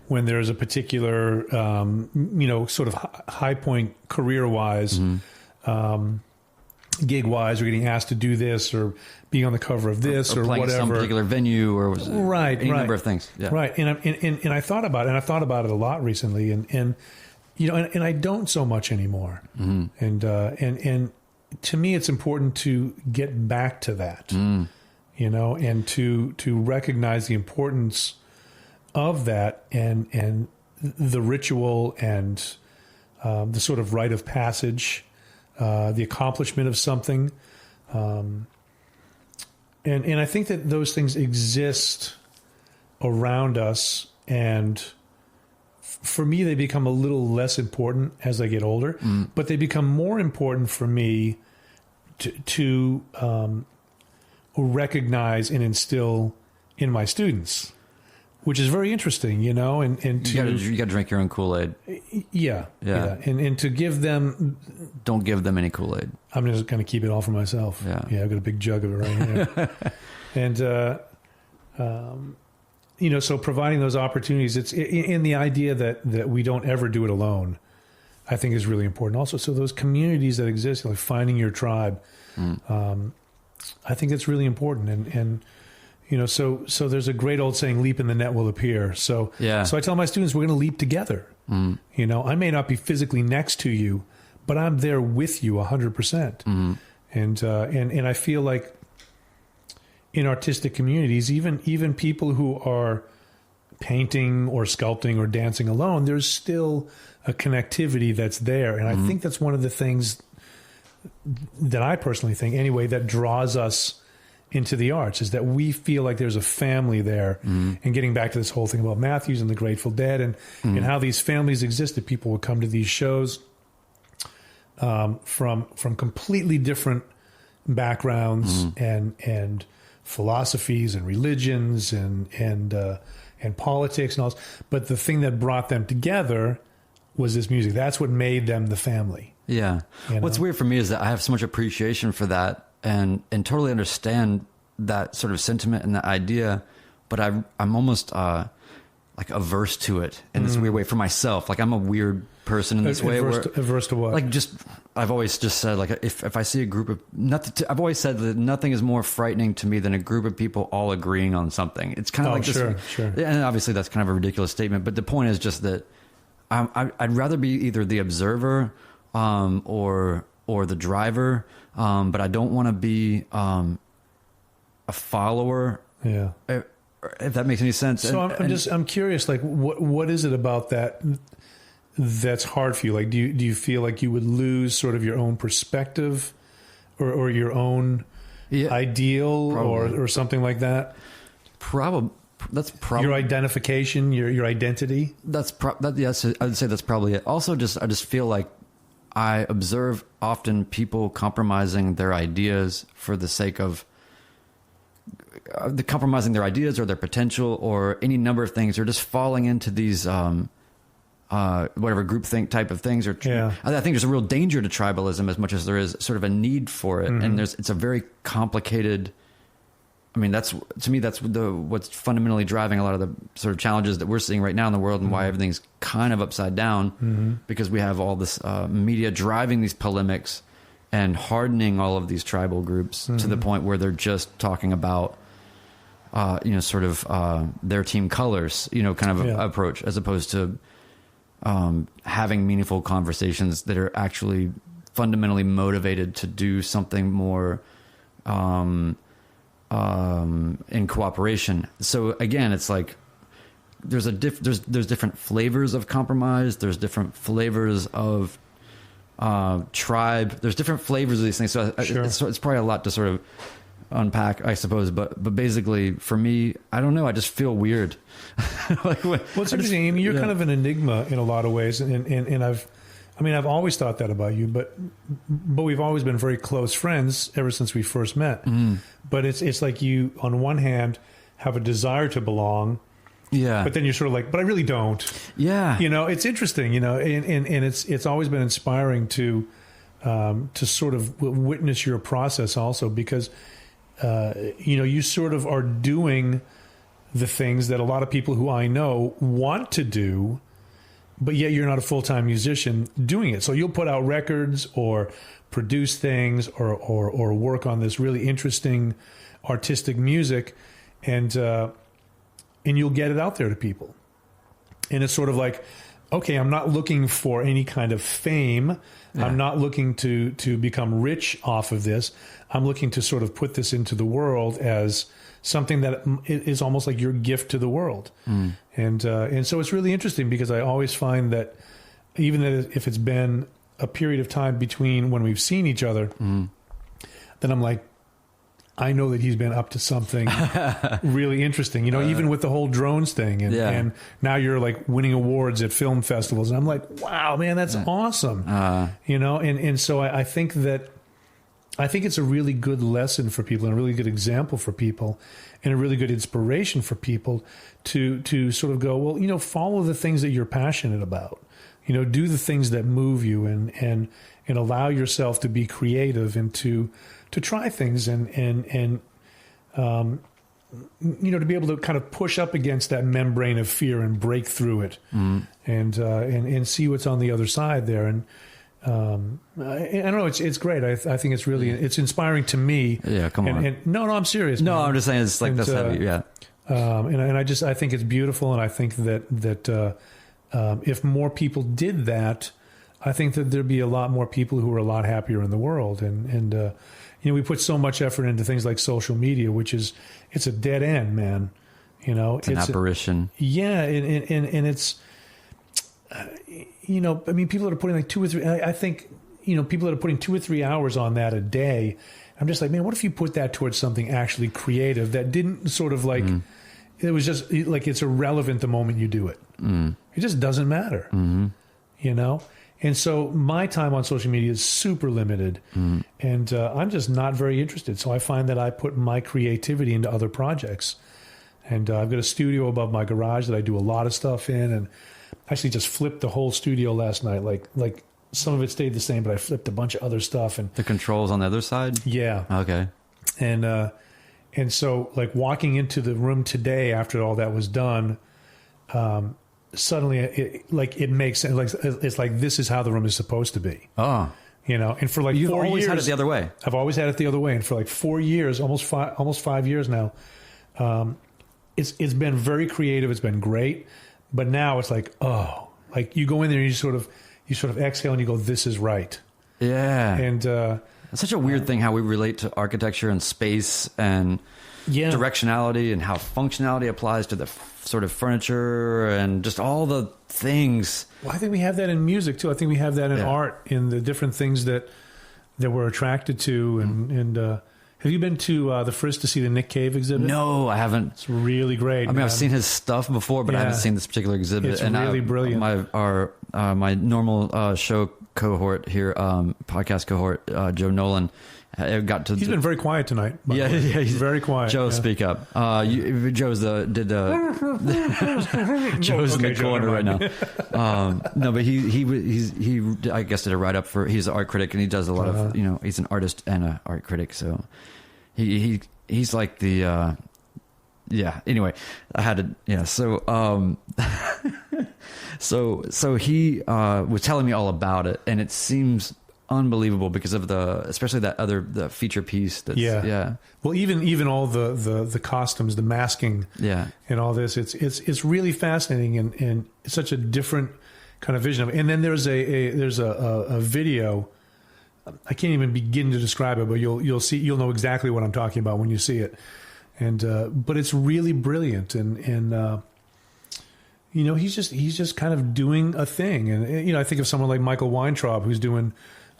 when there's a particular, sort of high point career-wise, gig-wise, or getting asked to do this, or being on the cover of this, or playing whatever. Some particular venue, or any number of things. Yeah. Right, and I thought about it, and I thought about it a lot recently, and I don't so much anymore. And to me, it's important to get back to that, and to recognize the importance of that, and the ritual, and the sort of rite of passage, the accomplishment of something. And I think that those things exist around us, and for me, they become a little less important as I get older, but they become more important for me to recognize and instill in my students, which is very interesting, you know, and to, you got to drink your own Kool-Aid. Yeah. And to give them, don't give them any Kool-Aid. I'm just going to keep it all for myself. Yeah. I've got a big jug of it right here. And, you know, so providing those opportunities, it's in the idea that we don't ever do it alone, I think is really important. Also, so those communities that exist, like finding your tribe, I think it's really important. And you know, so there's a great old saying, leap in the net will appear. So I tell my students, we're going to leap together. You know, I may not be physically next to you, but I'm there with you 100%. And I feel like in artistic communities, even people who are painting or sculpting or dancing alone, there's still a connectivity that's there. And I think that's one of the things that I personally think, anyway, that draws us into the arts, is that we feel like there's a family there. And getting back to this whole thing about Matthews and the Grateful Dead and how these families existed, people would come to these shows from completely different backgrounds and philosophies and religions and politics and all this. But the thing that brought them together was this music. That's what made them the family. Yeah. You know? What's weird for me is that I have so much appreciation for that and totally understand that sort of sentiment and that idea, but I'm almost like averse to it in this weird way for myself. Like I'm a weird person in this way. Averse to what? Like I've always just said, like if I see a group of I've always said that nothing is more frightening to me than a group of people all agreeing on something. It's kind of like sure. And obviously that's kind of a ridiculous statement, but the point is just that I'd rather be either the observer or the driver, but I don't want to be a follower. Yeah. If that makes any sense. So I'm curious, like what is it about that's hard for you? Like, do you feel like you would lose sort of your own perspective or your own ideal or something like that? That's probably your identification, your identity. Yes, I'd say that's probably it. Also, I just feel like I observe often people compromising their ideas for the sake of compromising their ideas or their potential or any number of things, or just falling into these whatever groupthink type of things. I think there's a real danger to tribalism as much as there is sort of a need for it, and it's a very complicated. I mean, that's what's fundamentally driving a lot of the sort of challenges that we're seeing right now in the world, and why everything's kind of upside down, because we have all this media driving these polemics and hardening all of these tribal groups to the point where they're just talking about, sort of their team colors, kind of approach, as opposed to having meaningful conversations that are actually fundamentally motivated to do something more in cooperation. So again, it's like there's different flavors of compromise. There's different flavors of tribe. There's different flavors of these things. So it's probably a lot to sort of unpack, I suppose. But basically, for me, I don't know. I just feel weird. It's interesting. I mean, you're kind of an enigma in a lot of ways, and I've always thought that about you, but we've always been very close friends ever since we first met. But it's like you, on one hand, have a desire to belong, but then you're sort of like, but I really don't. It's interesting, and it's always been inspiring to sort of witness your process also, because you sort of are doing the things that a lot of people who I know want to do, but yet you're not a full-time musician doing it. So you'll put out records or produce things or work on this really interesting artistic music, and you'll get it out there to people. And it's sort of like, okay, I'm not looking for any kind of fame. I'm not looking to become rich off of this. I'm looking to sort of put this into the world as something that is almost like your gift to the world. And so it's really interesting, because I always find that even if it's been a period of time between when we've seen each other, then I'm like, I know that he's been up to something really interesting, even with the whole drones thing. And now you're like winning awards at film festivals. And I'm like, wow, man, that's awesome. And so I think it's a really good lesson for people and a really good example for people and a really good inspiration for people to sort of go, well, follow the things that you're passionate about, do the things that move you and allow yourself to be creative and to try things and to be able to kind of push up against that membrane of fear and break through it and see what's on the other side there. And I don't know, it's great. I think it's really, it's inspiring to me. Yeah. Come on. And no, I'm serious. No, man. I'm just saying it's like that's heavy. Yeah. I think it's beautiful. And I think that if more people did that, I think that there'd be a lot more people who are a lot happier in the world. And we put so much effort into things like social media, which it's a dead end, man. It's an apparition. And it's, people that are putting like 2 or 3, I think, people that are putting 2 or 3 hours on that a day, I'm just like, man, what if you put that towards something actually creative that didn't sort of like, it was just like, it's irrelevant the moment you do it. It just doesn't matter, And so my time on social media is super limited, and I'm just not very interested. So I find that I put my creativity into other projects. And I've got a studio above my garage that I do a lot of stuff in, and actually just flipped the whole studio last night. Like some of it stayed the same, but I flipped a bunch of other stuff. And the controls on the other side? Yeah. Okay. And so like walking into the room today after all that was done, suddenly it makes sense. It's like, this is how the room is supposed to be. Oh, and for like you've 4 years, always had it the other way. I've always had it the other way. And for like 4 years, almost 5 years now, it's been very creative. It's been great. But now it's like, like you go in there and you sort of exhale and you go, this is right. Yeah. And, it's such a weird thing how we relate to architecture and space and directionality and how functionality applies to the sort of furniture and just all the things. Well, I think we have that in music too. I think we have that in art, in the different things that we're attracted to. And have you been to the Frisk to see the Nick Cave exhibit? No, I haven't. It's really great. I mean, I've seen his stuff before, but I haven't seen this particular exhibit. It's really brilliant. My normal show cohort here, podcast cohort, Joe Nolan, he's been very quiet tonight. Yeah, he's very quiet. Joe, speak up. Joe's Joe's in the corner right now. No, but he I guess did a write up he's an art critic and he does a lot of he's an artist and an art critic, so he's like the anyway, I had to so he was telling me all about it, and it seems unbelievable because of especially the feature piece. Well, even all the costumes, the masking, and all this, it's really fascinating and it's such a different kind of vision of it. And then there's a video. I can't even begin to describe it, but you'll know exactly what I'm talking about when you see it. And but it's really brilliant, and he's just kind of doing a thing. And I think of someone like Michael Weintraub, who's doing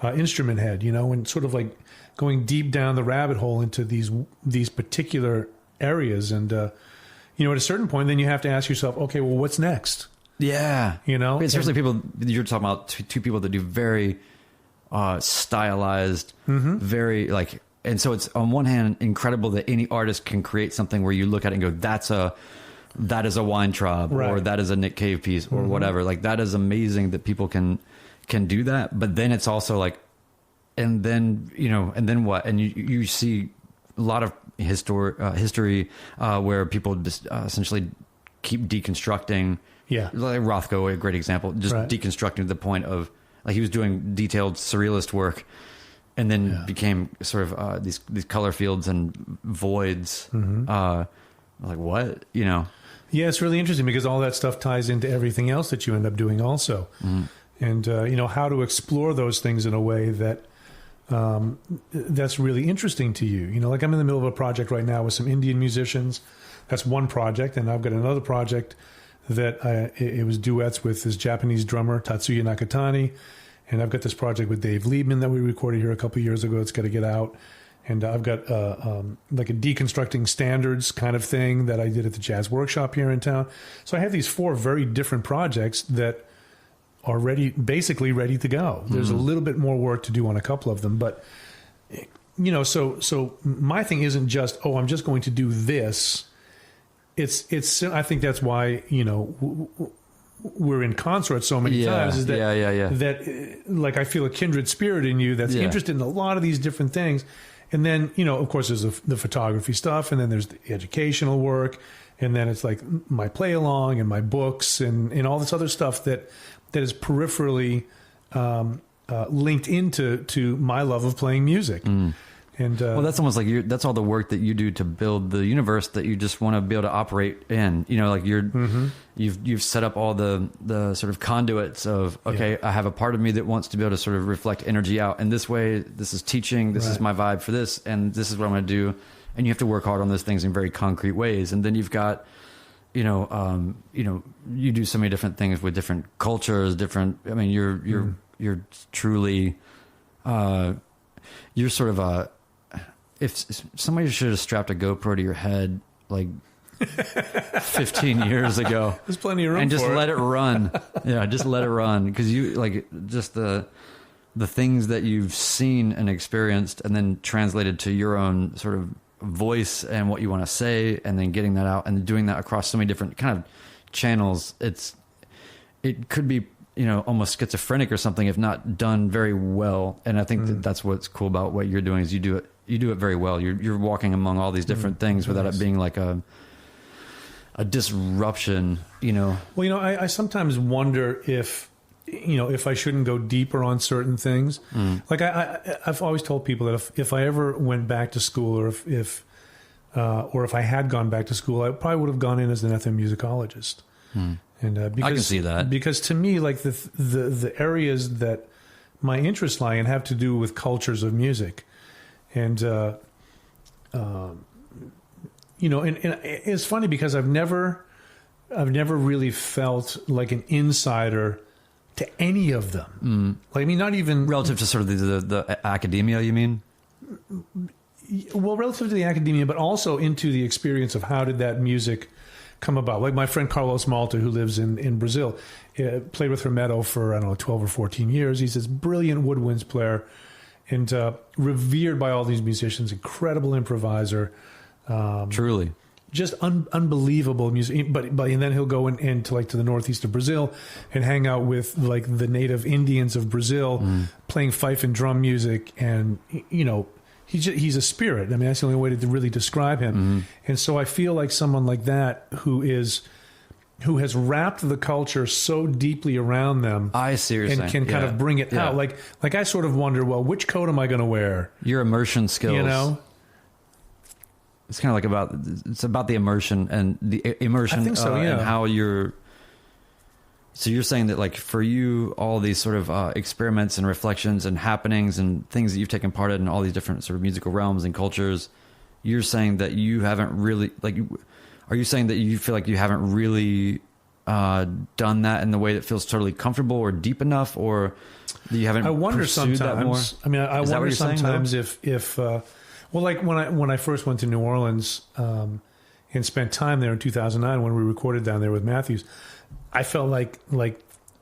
Instrument Head, and sort of like going deep down the rabbit hole into these particular areas. And at a certain point, then you have to ask yourself, okay, well, what's next? Yeah, especially people. You're talking about two people that do very stylized, very like. And so it's on one hand incredible that any artist can create something where you look at it and go, that is a Weintraub, or that is a Nick Cave piece, or whatever. Like, that is amazing that people can do that. But then it's also like, and then what? And you see a lot of history where people just essentially keep deconstructing. Yeah, like Rothko, a great example, just deconstructing to the point of like he was doing detailed surrealist work. And then became sort of these color fields and voids. Like, what? Yeah, it's really interesting because all that stuff ties into everything else that you end up doing also. And, how to explore those things in a way that that's really interesting to you. Like I'm in the middle of a project right now with some Indian musicians. That's one project. And I've got another project that it was duets with this Japanese drummer, Tatsuya Nakatani. And I've got this project with Dave Liebman that we recorded here a couple of years ago. It's got to get out. And I've got like a deconstructing standards kind of thing that I did at the Jazz Workshop here in town. So I have these 4 very different projects that are basically ready to go. There's a little bit more work to do on a couple of them, but so my thing isn't just, I'm just going to do this. It's I think that's why we're in concert so many times. Is that that like I feel a kindred spirit in you that's interested in a lot of these different things. And then, of course, there's the photography stuff, and then there's the educational work, and then it's like my play along and my books and all this other stuff that is peripherally linked into my love of playing music. And well, that's almost like that's all the work that you do to build the universe that you just want to be able to operate in. Like you've set up all the sort of conduits of, okay, I have a part of me that wants to be able to sort of reflect energy out in this way. This is teaching. This is my vibe for this, and this is what I'm going to do. And you have to work hard on those things in very concrete ways. And then you've got, you do so many different things with different cultures, different. I mean, you're truly, you're sort of a. If somebody should have strapped a GoPro to your head like 15 years ago, there's plenty of room and just for let it run. Yeah, just let it run, because you like just the things that you've seen and experienced, and then translated to your own sort of voice and what you want to say, and then getting that out and doing that across so many different kind of channels. It could be almost schizophrenic or something if not done very well. And I think that's what's cool about what you're doing is you do it very well. You're walking among all these different things without it being like a disruption, Well, I sometimes wonder if I shouldn't go deeper on certain things. Like I've always told people that if I ever went back to school, or if I had gone back to school, I probably would have gone in as an ethnomusicologist. And because, I can see that, because to me, like the areas that my interests lie in have to do with cultures of music, and and it's funny because I've never really felt like an insider to any of them. Like, I mean, not even relative to sort of the academia. You mean? Well, relative to the academia, but also into the experience of how did that music come about. Like my friend Carlos Malta, who lives in Brazil, played with Hermeto for, 12 or 14 years. He's this brilliant woodwinds player and revered by all these musicians, incredible improviser. Truly. Just unbelievable music. But and then he'll go into to the northeast of Brazil and hang out with like the native Indians of Brazil, playing fife and drum music, and he's a spirit. I mean, that's the only way to really describe him. And so I feel like someone like that who has wrapped the culture so deeply around them, I see what you're saying. Can kind of bring it out. Like I sort of wonder, well, which coat am I going to wear? Your immersion skills. It's kind of like it's about the immersion and the immersion. I think so, and how you're. So you're saying that, like, for you, all these sort of experiments and reflections and happenings and things that you've taken part in all these different sort of musical realms and cultures, you're saying that you haven't really, like, are you saying that you feel like you haven't really done that in the way that feels totally comfortable or deep enough, or that you haven't? I wonder sometimes. That more? I mean, I wonder sometimes if well, like when I first went to New Orleans and spent time there in 2009 when we recorded down there with Matthews, I felt like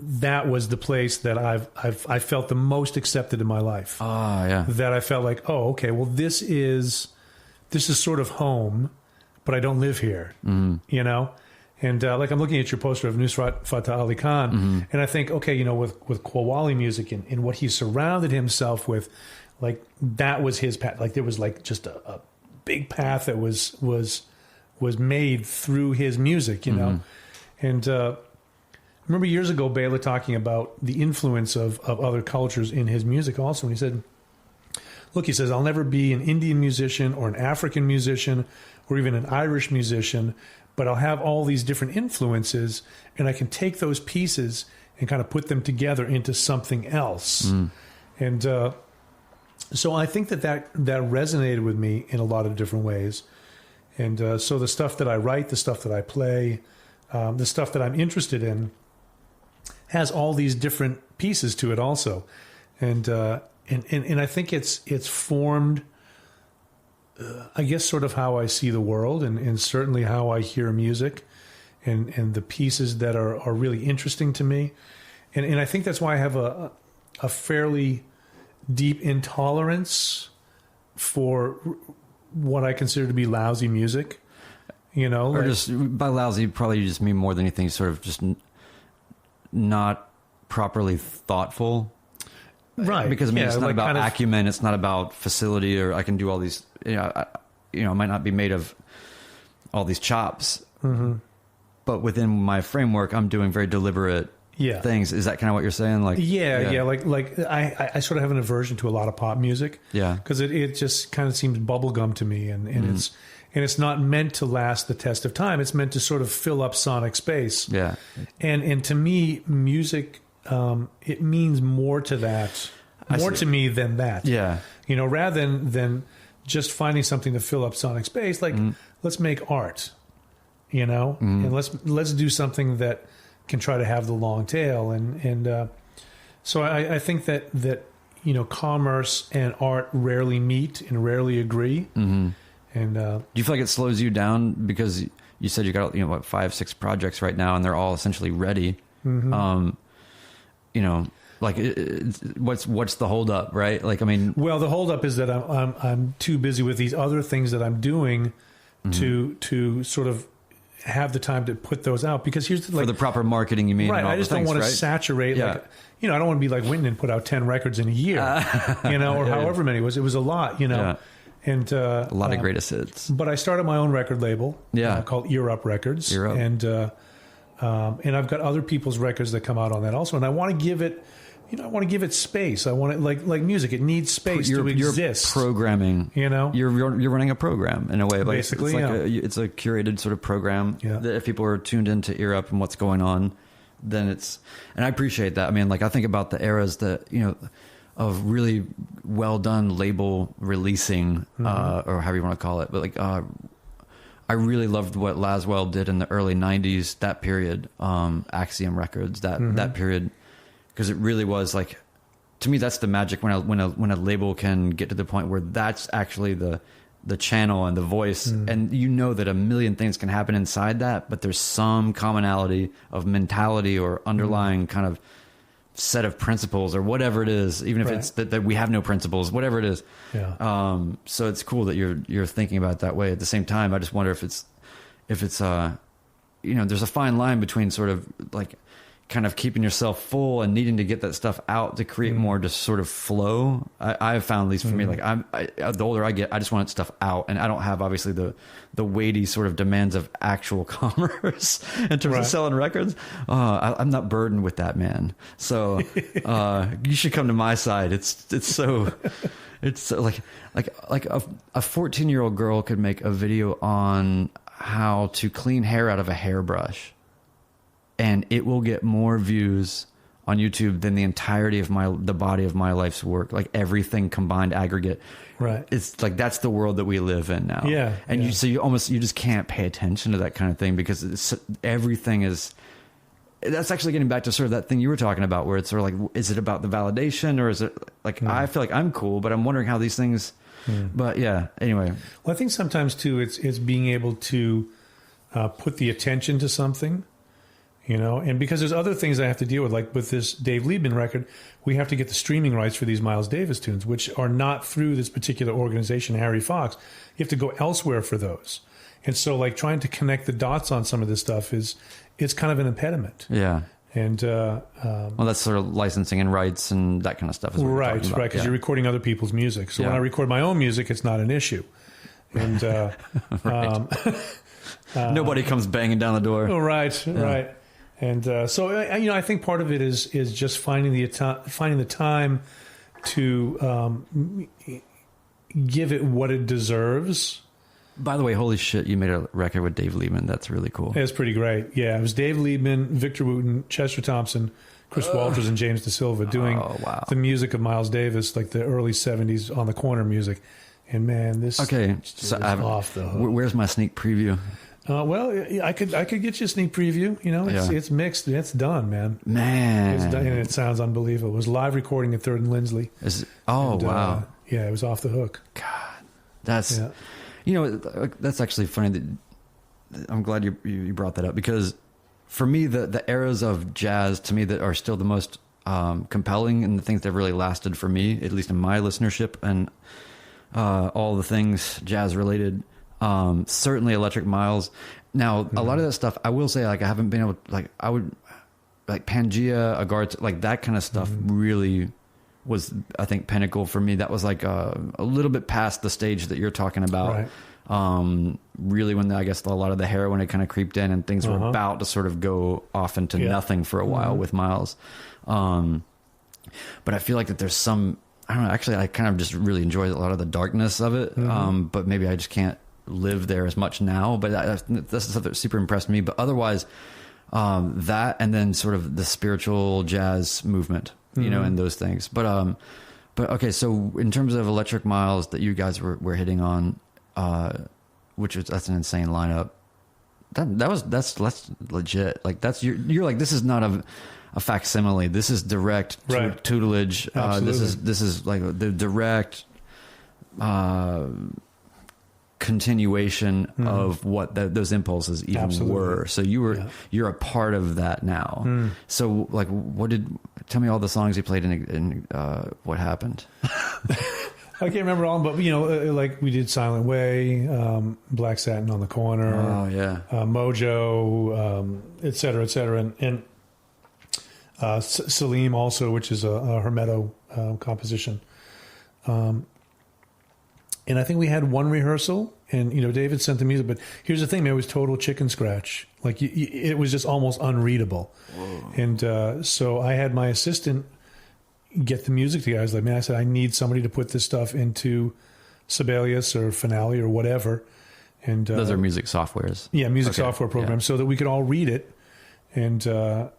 that was the place that I felt the most accepted in my life. Yeah. That I felt like, okay, well, this is sort of home, but I don't live here, And like I'm looking at your poster of Nusrat Fateh Ali Khan, and I think, okay, with Qawwali music and what he surrounded himself with, like that was his path. Like there was like just a big path that was made through his music, And I remember years ago Bela talking about the influence of other cultures in his music also. And he said, look, he says, I'll never be an Indian musician or an African musician or even an Irish musician, but I'll have all these different influences and I can take those pieces and kind of put them together into something else. And so I think that resonated with me in a lot of different ways. And so the stuff that I write, the stuff that I play, the stuff that I'm interested in has all these different pieces to it also. And I think it's formed, I guess, sort of how I see the world, and certainly how I hear music, and the pieces that are really interesting to me. And I think that's why I have a fairly deep intolerance for what I consider to be lousy music. You know, or just by lousy, probably you just mean more than anything, sort of just not properly thoughtful. Right. Because I mean, it's not about acumen. It's not about facility, or I can do all these, I might not be made of all these chops, but within my framework, I'm doing very deliberate things. Is that kind of what you're saying? Like, like I sort of have an aversion to a lot of pop music. Yeah. Because it just kind of seems bubblegum to me, and it's not meant to last the test of time. It's meant to sort of fill up sonic space. Yeah. And to me, music, it means more to that, to me than that. Yeah. You know, rather than just finding something to fill up sonic space, like let's make art, you know, and let's do something that can try to have the long tail. And so I think that, you know, commerce and art rarely meet and rarely agree. And do you feel like it slows you down because you said you got, 5-6 projects right now and they're all essentially ready? Like what's the holdup, right? Like, I mean, well, the holdup is that I'm too busy with these other things that I'm doing to sort of have the time to put those out, because here's for the proper marketing, you mean? Right. I just don't want to saturate. Yeah. Like, I don't want to be like Wynton and put out 10 records in a year, or however many it was. It was a lot, and a lot of greatest hits. But I started my own record label, called Ear Up Records, and I've got other people's records that come out on that also, and I want to give it. I want to give it space. I want it like music. It needs space to exist. You're programming. You're running a program in a way. Like, basically, it's a curated sort of program. That if people are tuned into Ear Up and what's going on, then and I appreciate that. I mean, like, I think about the eras that of really well done label releasing, or however you want to call it. But like, I really loved what Laswell did in the early '90s. That period, Axiom Records. That period. Because it really was like, to me, that's the magic when a label can get to the point where that's actually the channel and the voice, and that a million things can happen inside that, but there's some commonality of mentality or underlying kind of set of principles or whatever it is, even if it's that we have no principles, whatever it is. Yeah. So it's cool that you're thinking about it that way. At the same time, I just wonder if it's there's a fine line between sort of like kind of keeping yourself full and needing to get that stuff out to create more just sort of flow. I have found, at least for me, like the older I get, I just want stuff out, and I don't have obviously the weighty sort of demands of actual commerce in terms of selling records. I'm not burdened with that, man. So you should come to my side. It's so like a 14-year-old girl could make a video on how to clean hair out of a hairbrush, and it will get more views on YouTube than the entirety of the body of my life's work, like everything combined, aggregate. Right. It's like, that's the world that we live in now. Yeah. And you just can't pay attention to that kind of thing, because everything is. That's actually getting back to sort of that thing you were talking about, where it's sort of like, is it about the validation, or is it like, I feel like I'm cool, but I'm wondering how these things. But yeah. Anyway. Well, I think sometimes too, it's being able to put the attention to something. And because there's other things I have to deal with, like with this Dave Liebman record, we have to get the streaming rights for these Miles Davis tunes, which are not through this particular organization, Harry Fox. You have to go elsewhere for those. And so, like, trying to connect the dots on some of this stuff it's kind of an impediment. Yeah. And well, that's sort of licensing and rights and that kind of stuff. Is what right, because you're recording other people's music. So when I record my own music, it's not an issue. And nobody comes banging down the door. Right. And so I think part of it is just finding the time to give it what it deserves. By the way, holy shit, you made a record with Dave Liebman. That's really cool. It's pretty great. Yeah, it was Dave Liebman, Victor Wooten, Chester Thompson, Chris Walters, and James Da Silva doing the music of Miles Davis, like the early 70s on the corner music. And man, this is off the hook. Where's my sneak preview? Well, I could get you a sneak preview. You know, it's mixed. It's done, man. It's done, and it sounds unbelievable. It was live recording at 3rd and Lindsley. Wow. Yeah, it was off the hook. God, that's you know, that's actually funny. That I'm glad you brought that up, because for me, the eras of jazz to me that are still the most compelling and the things that have really lasted for me, at least in my listenership and all the things jazz related. Certainly Electric Miles. Now, a lot of that stuff, I will say, like, I haven't been able to, like, I would, like, Pangea, Agartha, like, that kind of stuff really was, I think, pinnacle for me. That was, like, a little bit past the stage that you're talking about. Right. Really when, I guess, a lot of the heroin had kind of creeped in and things were about to sort of go off into nothing for a while with Miles. But I feel like that there's some, I don't know, actually, I kind of just really enjoy a lot of the darkness of it. But maybe I just can't live there as much now, but that's stuff that super impressed me. But otherwise, that, and then sort of the spiritual jazz movement, you know, and those things. But okay, so in terms of Electric Miles that you guys were hitting on, that's an insane lineup. That's legit. Like, that's you're like, this is not a facsimile. This is direct tutelage. This is like the direct continuation of what those impulses even were. So you're a part of that now. So, like, tell me all the songs you played in what happened. I can't remember all, but, you know, like, we did Silent Way, Black Satin on the Corner, Mojo, et cetera, and Salim also, which is a Hermeto composition. And I think we had one rehearsal, and, you know, David sent the music. But here's the thing, man, it was total chicken scratch. Like, it was just almost unreadable. Whoa. And so I had my assistant get the music together. I was like, man, I said, I need somebody to put this stuff into Sibelius or Finale or whatever. And those are music softwares. Yeah, software programs, so that we could all read it. And that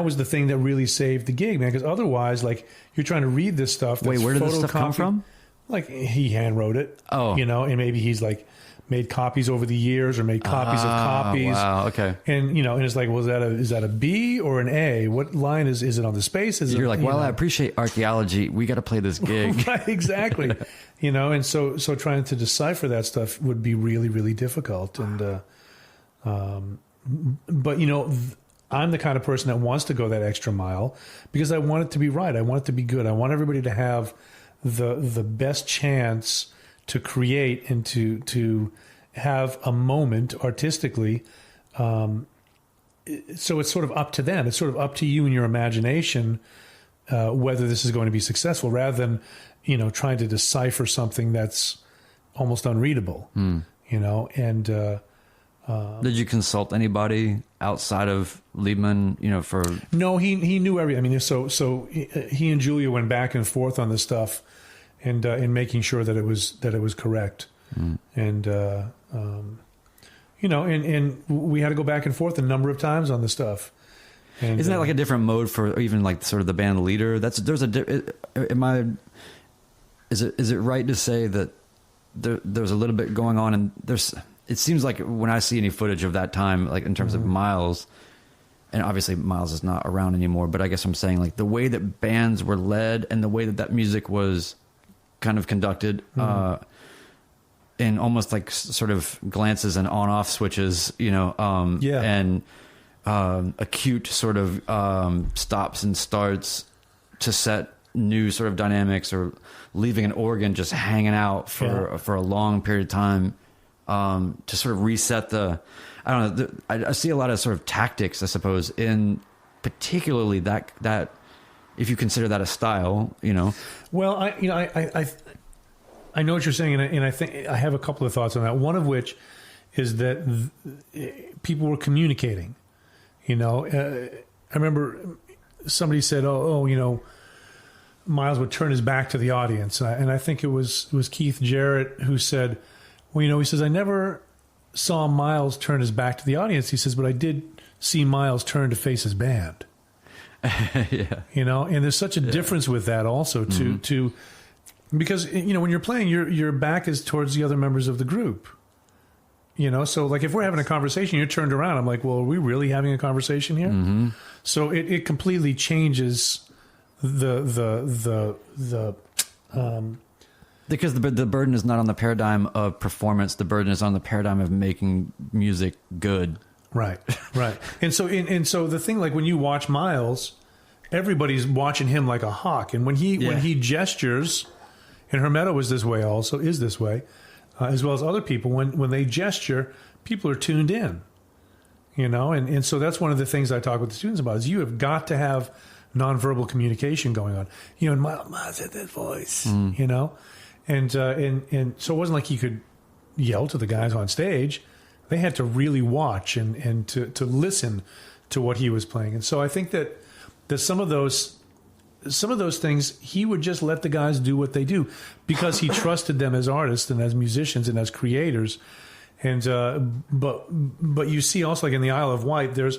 was the thing that really saved the gig, man, because otherwise, like, you're trying to read this stuff. That's where did this stuff come from? Like, he hand wrote it. Oh, you know, and maybe he's like made copies over the years or made copies of copies. Wow, okay. And, you know, and it's like, well, is that a B or an A? What line is it on the space? You're like, well, I appreciate archaeology. We got to play this gig. Right, exactly. You know, and so trying to decipher that stuff would be really, really difficult. And, but, you know, I'm the kind of person that wants to go that extra mile because I want it to be right. I want it to be good. I want everybody to have the best chance to create and to have a moment artistically. So it's sort of up to them. It's sort of up to you and your imagination whether this is going to be successful, rather than, you know, trying to decipher something that's almost unreadable. You know, and did you consult anybody outside of Liebman? You know, for no, he knew everything. I mean, so he and Julia went back and forth on this stuff, and in making sure that it was correct, and you know, and we had to go back and forth a number of times on this stuff. And, isn't that like a different mode for even like sort of the band leader? Is it right to say that there's a little bit going on, and it seems like when I see any footage of that time, like in terms of Miles, and obviously Miles is not around anymore, but I guess I'm saying like the way that bands were led and the way that music was kind of conducted, in almost like sort of glances and on-off switches, you know, and acute sort of stops and starts to set new sort of dynamics, or leaving an organ just hanging out for a long period of time. To sort of reset I don't know, I see a lot of sort of tactics, I suppose, in particularly that if you consider that a style, you know. Well, I know what you're saying, and I think I have a couple of thoughts on that. One of which is that people were communicating. You know, I remember somebody said, "Oh, you know, Miles would turn his back to the audience," and I think it was Keith Jarrett who said, well, you know, he says, I never saw Miles turn his back to the audience. He says, but I did see Miles turn to face his band. Yeah. You know, and there's such a difference with that also to because, you know, when you're playing, your back is towards the other members of the group. You know, so like if we're having a conversation, you're turned around. I'm like, well, are we really having a conversation here? Mm-hmm. So it completely changes the because the burden is not on the paradigm of performance. The burden is on the paradigm of making music good. Right. And so the thing, like when you watch Miles, everybody's watching him like a hawk. And when he gestures, and Hermeto is this way also, as well as other people, when they gesture, people are tuned in, you know? And so that's one of the things I talk with the students about is you have got to have nonverbal communication going on. You know, and Miles had that voice, you know? And so it wasn't like he could yell to the guys on stage. They had to really watch and to listen to what he was playing. And so I think that some of those things, he would just let the guys do what they do because he trusted them as artists and as musicians and as creators. And but you see also, like in the Isle of Wight, there's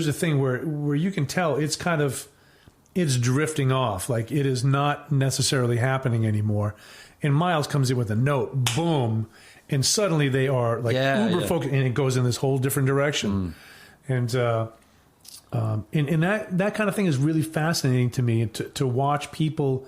a thing where you can tell it's drifting off, like it is not necessarily happening anymore. And Miles comes in with a note, boom, and suddenly they are like uber focused, and it goes in this whole different direction. And that kind of thing is really fascinating to me, to watch people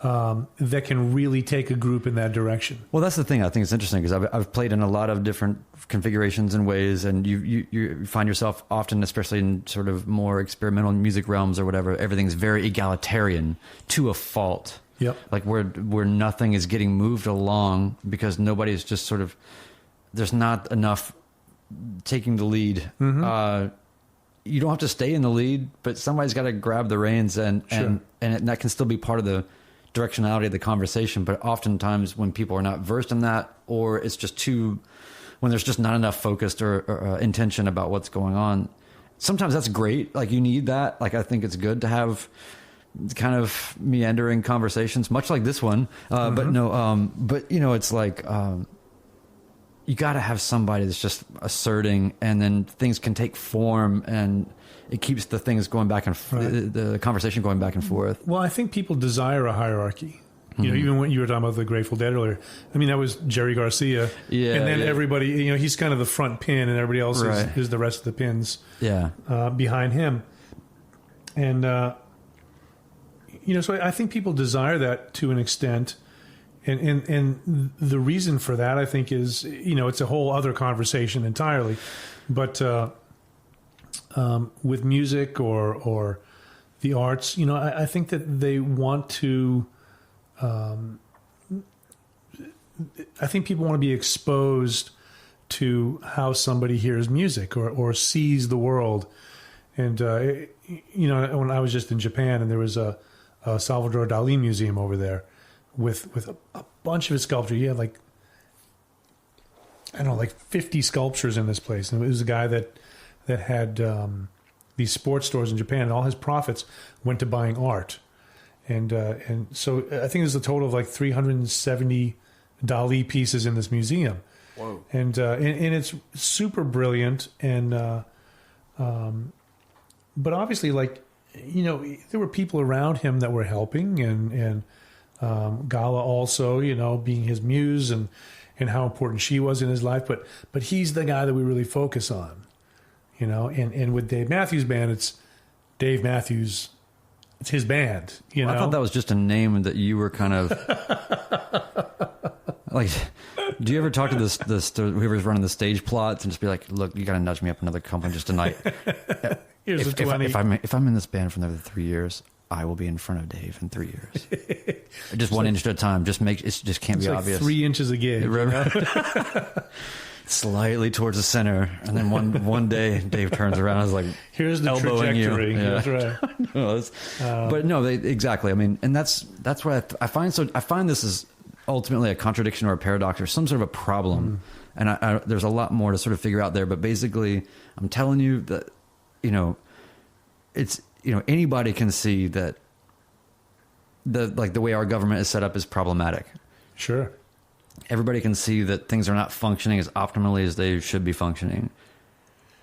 that can really take a group in that direction. Well, that's the thing I think is interesting, because I've played in a lot of different configurations and ways, and you find yourself often, especially in sort of more experimental music realms or whatever, everything's very egalitarian to a fault. Yep. Like where nothing is getting moved along because nobody's just sort of, there's not enough taking the lead. Mm-hmm. You don't have to stay in the lead, but somebody's got to grab the reins, and that can still be part of the directionality of the conversation. But oftentimes when people are not versed in that, or it's just when there's just not enough focused or intention about what's going on, sometimes that's great. Like you need that. Like I think it's good to have kind of meandering conversations, much like this one. But you know, it's like, you got to have somebody that's just asserting, and then things can take form, and it keeps the things going back and the conversation going back and forth. Well, I think people desire a hierarchy. You know, even when you were talking about the Grateful Dead earlier, I mean, that was Jerry Garcia. Yeah. And then everybody, you know, he's kind of the front pin, and everybody else is the rest of the pins behind him. And, you know, so I think people desire that to an extent. And the reason for that, I think, is, you know, it's a whole other conversation entirely. But with music or the arts, you know, I think that they want to. I think people want to be exposed to how somebody hears music or sees the world. And you know, when I was just in Japan, and there was a Salvador Dali museum over there with a bunch of his sculpture. He had like 50 sculptures in this place, and it was a guy that had these sports stores in Japan, and all his profits went to buying art. And so I think there's a total of like 370 Dali pieces in this museum. Whoa! And it's super brilliant. And but obviously, like, you know, there were people around him that were helping, and Gala also, you know, being his muse and how important she was in his life. But he's the guy that we really focus on, you know. And with Dave Matthews Band, it's Dave Matthews. It's his band, you know. I thought that was just a name that you were kind of like. Do you ever talk to whoever's running the stage plots and just be like, "Look, you got to nudge me up another company just tonight. Here's the 20. If I'm in this band for another 3 years, I will be in front of Dave in 3 years. Just one inch at a time. Just can't be like obvious. 3 inches a gig. Slightly towards the center, and then one day Dave turns around and is like, "Here's the trajectory." Yeah. That's right. But no, exactly. I mean, and that's what I find. So I find this is ultimately a contradiction or a paradox or some sort of a problem. And I there's a lot more to sort of figure out there. But basically, I'm telling you that, you know, it's, you know, anybody can see that the way our government is set up is problematic. Sure. Everybody can see that things are not functioning as optimally as they should be functioning.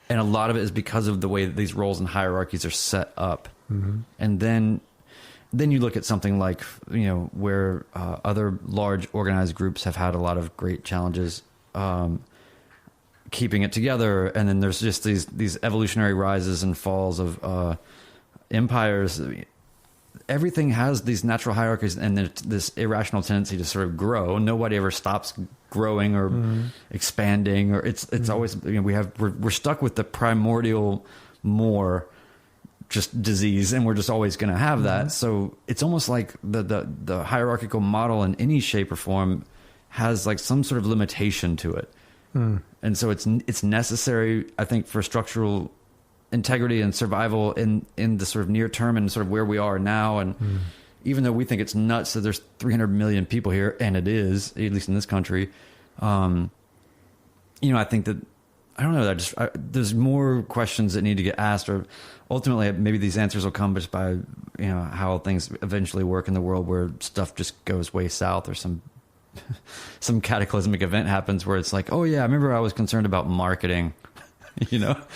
And a lot of it is because of the way that these roles and hierarchies are set up. Mm-hmm. And then you look at something like, you know, where other large organized groups have had a lot of great challenges. keeping it together. And then there's just these evolutionary rises and falls of empires. Everything has these natural hierarchies and this irrational tendency to sort of grow. Nobody ever stops growing or expanding, or it's always, we're stuck with the primordial more just disease, and we're just always going to have that. So it's almost like the hierarchical model in any shape or form has like some sort of limitation to it. And so it's necessary, I think, for structural integrity and survival in the sort of near term and sort of where we are now. And even though we think it's nuts that there's 300 million people here, and it is, at least in this country, I think that, I don't know, there's more questions that need to get asked, or ultimately maybe these answers will come just by, how things eventually work in the world, where stuff just goes way south, or some cataclysmic event happens where it's like, oh yeah, I remember I was concerned about marketing.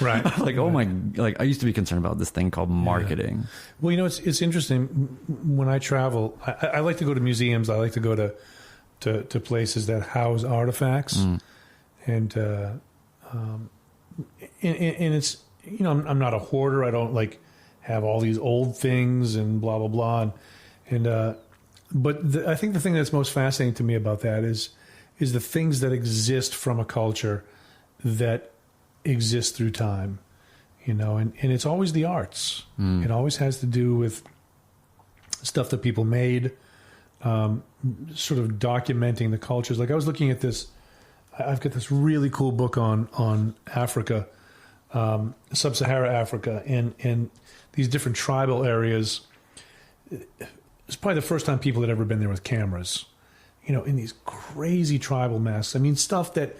Right. Like, oh my, like I used to be concerned about this thing called marketing. Well, it's interesting when I travel. I like to go to museums. I like to go to places that house artifacts, and it's, I'm not a hoarder. I don't like have all these old things and blah blah blah. But I think the thing that's most fascinating to me about that is the things that exist from a culture that exist through time, and it's always the arts. It always has to do with stuff that people made, sort of documenting the cultures. Like I was looking at this, I've got this really cool book on Africa, sub-Sahara Africa, and these different tribal areas. It's probably the first time people had ever been there with cameras, in these crazy tribal masks. I mean, stuff that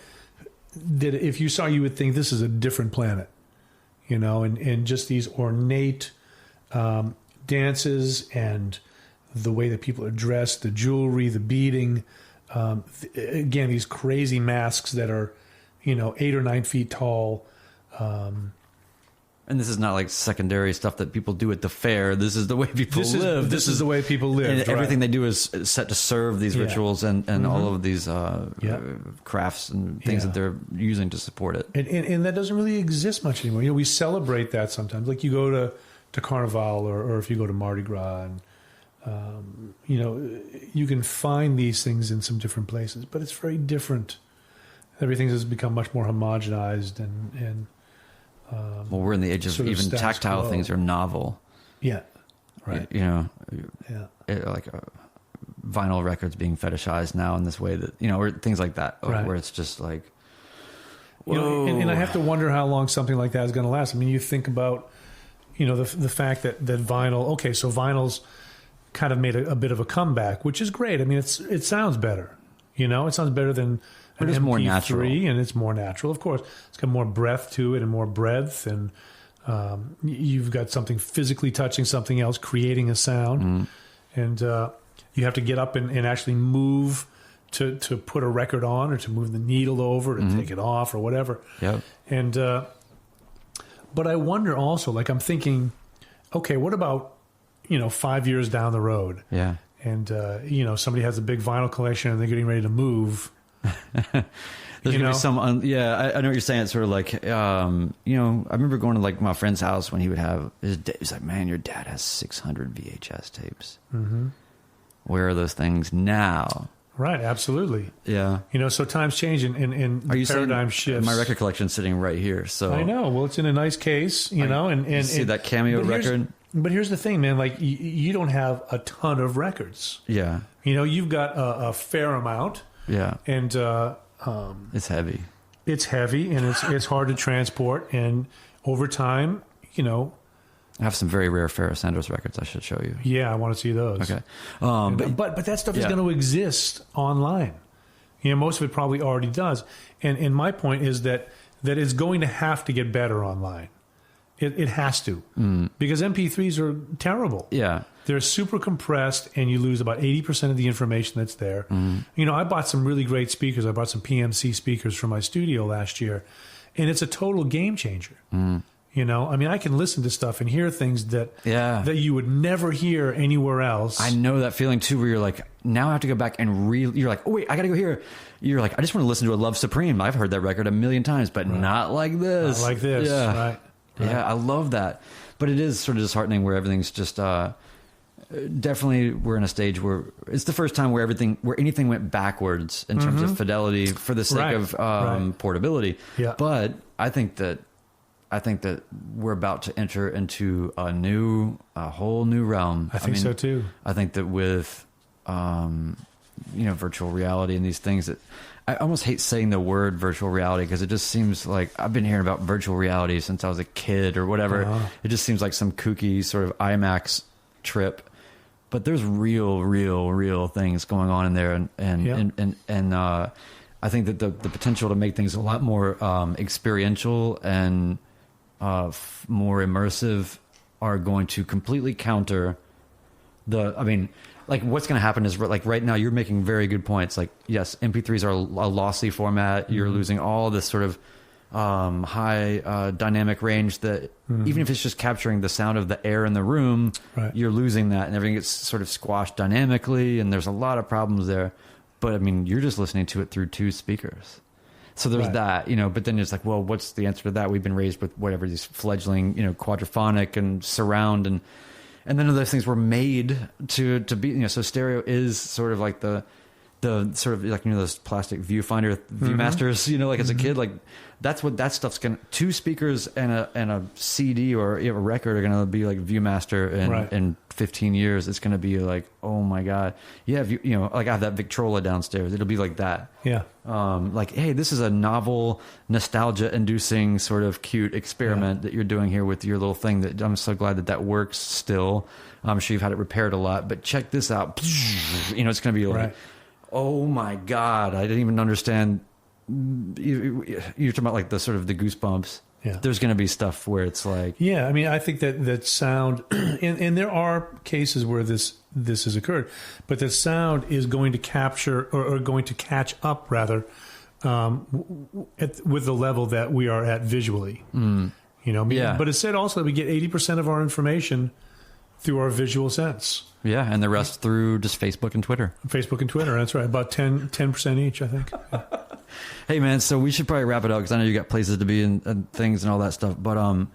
if you saw, you would think this is a different planet, and just these ornate dances and the way that people are dressed, the jewelry, the beading, again, these crazy masks that are, 8 or 9 feet tall. And this is not like secondary stuff that people do at the fair. This is the way people live. This is the way people live. And everything they do is set to serve these rituals and all of these crafts and things that they're using to support it. And that doesn't really exist much anymore. We celebrate that sometimes. Like you go to Carnival or if you go to Mardi Gras, and you can find these things in some different places, but it's very different. Everything has become much more homogenized and well, we're in the age of even tactile quo. Things are novel. Yeah, right. Like vinyl records being fetishized now in this way that or things like that, where it's just like, whoa. And I have to wonder how long something like that is going to last. I mean, you think about, the fact that vinyl. Okay, so vinyl's kind of made a bit of a comeback, which is great. I mean, it sounds better. It sounds better than. It is more natural, and it's more natural. Of course, it's got more breath to it and more breadth, and you've got something physically touching something else, creating a sound, and you have to get up and actually move to put a record on, or to move the needle over, to take it off, or whatever. Yep. And but I wonder also, like I'm thinking, okay, what about 5 years down the road? Yeah. And somebody has a big vinyl collection and they're getting ready to move. There's gonna be some I know what you're saying. It's sort of like I remember going to like my friend's house when he would have he's like, man, your dad has 600 VHS tapes. Where are those things now? Right, absolutely. Yeah. So times change and are you paradigm shifts. My record collection's sitting right here, so I know. Well, it's in a nice case, and you see that cameo record. But here's the thing, man. Like you don't have a ton of records. Yeah. You've got a fair amount. Yeah. And it's heavy. It's heavy, and it's hard to transport. And over time, I have some very rare Pharoah Sanders records I should show you. Yeah, I want to see those. Okay. But that stuff is going to exist online. Most of it probably already does. And my point is that it's going to have to get better online. It has to. Because MP3s are terrible. Yeah. They're super compressed, and you lose about 80% of the information that's there. I bought some really great speakers. I bought some PMC speakers for my studio last year, and it's a total game changer. You know, I mean, I can listen to stuff and hear things that you would never hear anywhere else. I know that feeling too, where you're like, now I have to go back and you're like, oh wait, I got to go here. You're like, I just want to listen to a Love Supreme. I've heard that record a million times, but not like this. Not like this. Yeah. Right. Yeah, I love that. But it is sort of disheartening where everything's just definitely we're in a stage where it's the first time where anything went backwards in terms of fidelity for the sake of portability. Yeah. But I think that we're about to enter into a whole new realm. I mean, so too. I think that with virtual reality and these things that I almost hate saying the word virtual reality because it just seems like I've been hearing about virtual reality since I was a kid or whatever. It just seems like some kooky sort of IMAX trip, but there's real things going on in there, and I think that the potential to make things a lot more experiential and more immersive are going to completely counter like what's going to happen is like right now you're making very good points. Like, yes, MP3s are a lossy format. You're losing all this sort of high dynamic range that even if it's just capturing the sound of the air in the room, you're losing that and everything gets sort of squashed dynamically. And there's a lot of problems there. But I mean, you're just listening to it through two speakers. So there's that, but then it's like, well, what's the answer to that? We've been raised with whatever these fledgling, quadraphonic and surround and then those things were made to be, so stereo is sort of like the sort of like, those plastic viewfinder viewmasters, like as a kid, like that's what that stuff's going to, two speakers and a CD or a record are going to be like Viewmaster in 15 years. It's going to be like, oh my God. Yeah. If like I have that Victrola downstairs, it'll be like that. Yeah. Like, hey, this is a novel, nostalgia inducing sort of cute experiment that you're doing here with your little thing that I'm so glad that works still. I'm sure you've had it repaired a lot, but check this out. It's going to be like, oh my God, I didn't even understand. You're talking about like the sort of the goosebumps. Yeah. There's going to be stuff where it's like... Yeah, I mean, I think that sound... And there are cases where this has occurred, but the sound is going to capture or going to catch up, rather, with the level that we are at visually. But it said also that we get 80% of our information through our visual sense. Yeah, and the rest through just Facebook and Twitter. Facebook and Twitter, that's right. About 10% each, I think. Hey, man, so we should probably wrap it up because I know you got places to be and things and all that stuff. But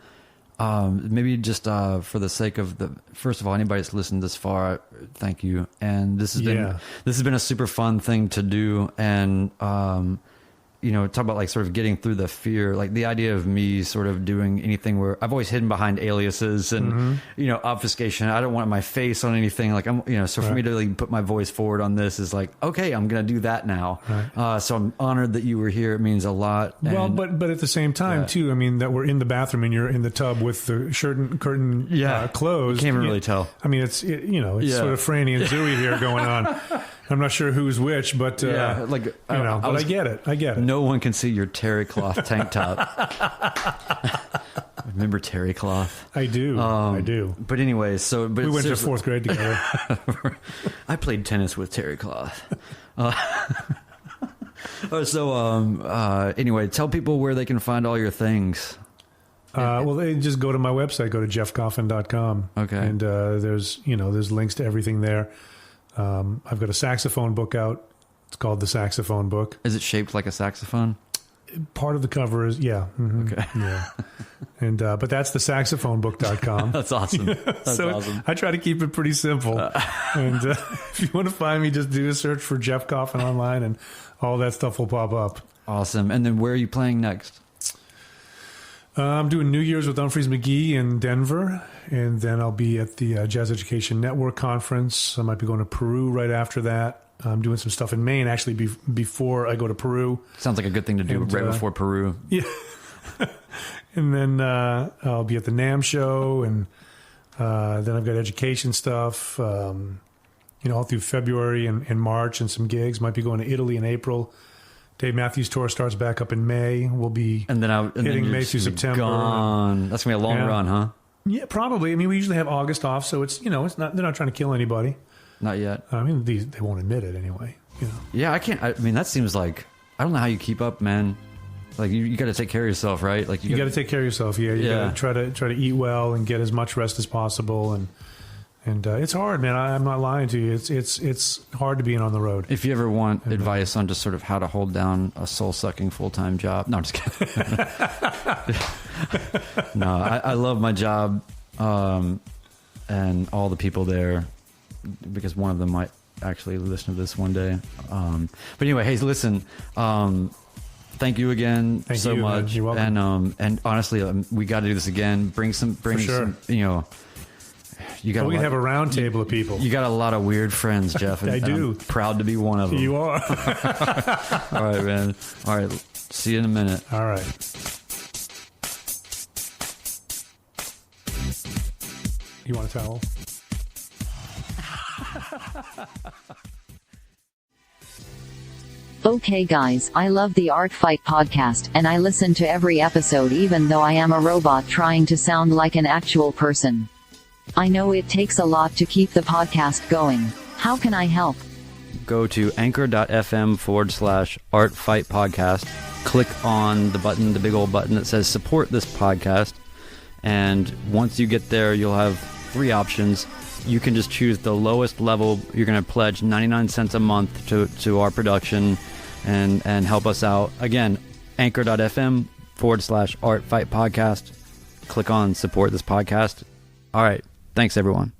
maybe just for the sake of first of all, anybody that's listened this far, thank you. And this has been a super fun thing to do. And talk about like sort of getting through the fear, like the idea of me sort of doing anything where I've always hidden behind aliases and, obfuscation. I don't want my face on anything. Like so for me to like put my voice forward on this is like, okay, I'm going to do that now. So I'm honored that you were here. It means a lot. Well, but at the same time too, I mean that we're in the bathroom and you're in the tub with the shirt and curtain closed. You can't really tell. I mean, it's sort of Franny and Zooey here going on. I'm not sure who's which, but but I get it. No one can see your terry cloth tank top. Remember terry cloth? I do. I do. But anyway, we went to fourth grade together. I played tennis with terry cloth. Anyway, tell people where they can find all your things. Well, they just go to my website. Go to jeffcoffin.com. Okay. And there's links to everything there. I've got a saxophone book out. It's called The Saxophone Book. Is it shaped like a saxophone? Part of the cover is, Okay. Yeah. And, but that's thesaxophonebook.com. That's awesome. That's awesome. I try to keep it pretty simple. And if you want to find me, just do a search for Jeff Coffin online and all that stuff will pop up. Awesome. And then where are you playing next? I'm doing New Year's with Humphreys McGee in Denver, and then I'll be at the Jazz Education Network Conference. I might be going to Peru right after that. I'm doing some stuff in Maine, actually, before I go to Peru. Sounds like a good thing to do right before Peru. Yeah. And then I'll be at the NAMM show, and then I've got education stuff, all through February and March, and some gigs. Might be going to Italy in April. Dave Matthews Tour starts back up in May. We'll be hitting May through September. Gone. That's going to be a long run, huh? Yeah, probably. I mean, we usually have August off, so it's it's not. They're not trying to kill anybody. Not yet. I mean, they won't admit it anyway. Yeah, I can't. I mean, that seems like I don't know how you keep up, man. like you got to take care of yourself, right? Like you got to take care of yourself. Yeah, you got to try to eat well and get as much rest as possible. And it's hard, man. I'm not lying to you. It's hard to be on the road. If you ever want advice on just sort of how to hold down a soul-sucking full-time job, no, I'm just kidding. No, I love my job and all the people there, because one of them might actually listen to this one day. But anyway, hey, listen. Thank you again so much. Man. You're welcome. And honestly, we got to do this again. Bring some, you know. We can have a round table of people. You got a lot of weird friends, Jeff. And, I do. I'm proud to be one of them. You are. All right, man. All right. See you in a minute. All right. You want a towel? Okay guys, I love the Art Fight podcast, and I listen to every episode even though I am a robot trying to sound like an actual person. I know it takes a lot to keep the podcast going. How can I help? Go to anchor.fm/Art Fight Podcast. Click on the button, the big old button that says support this podcast. And once you get there, you'll have 3 options. You can just choose the lowest level. You're going to pledge 99 cents a month to our production and help us out. Again, anchor.fm/Art Fight Podcast. Click on support this podcast. All right. Thanks, everyone.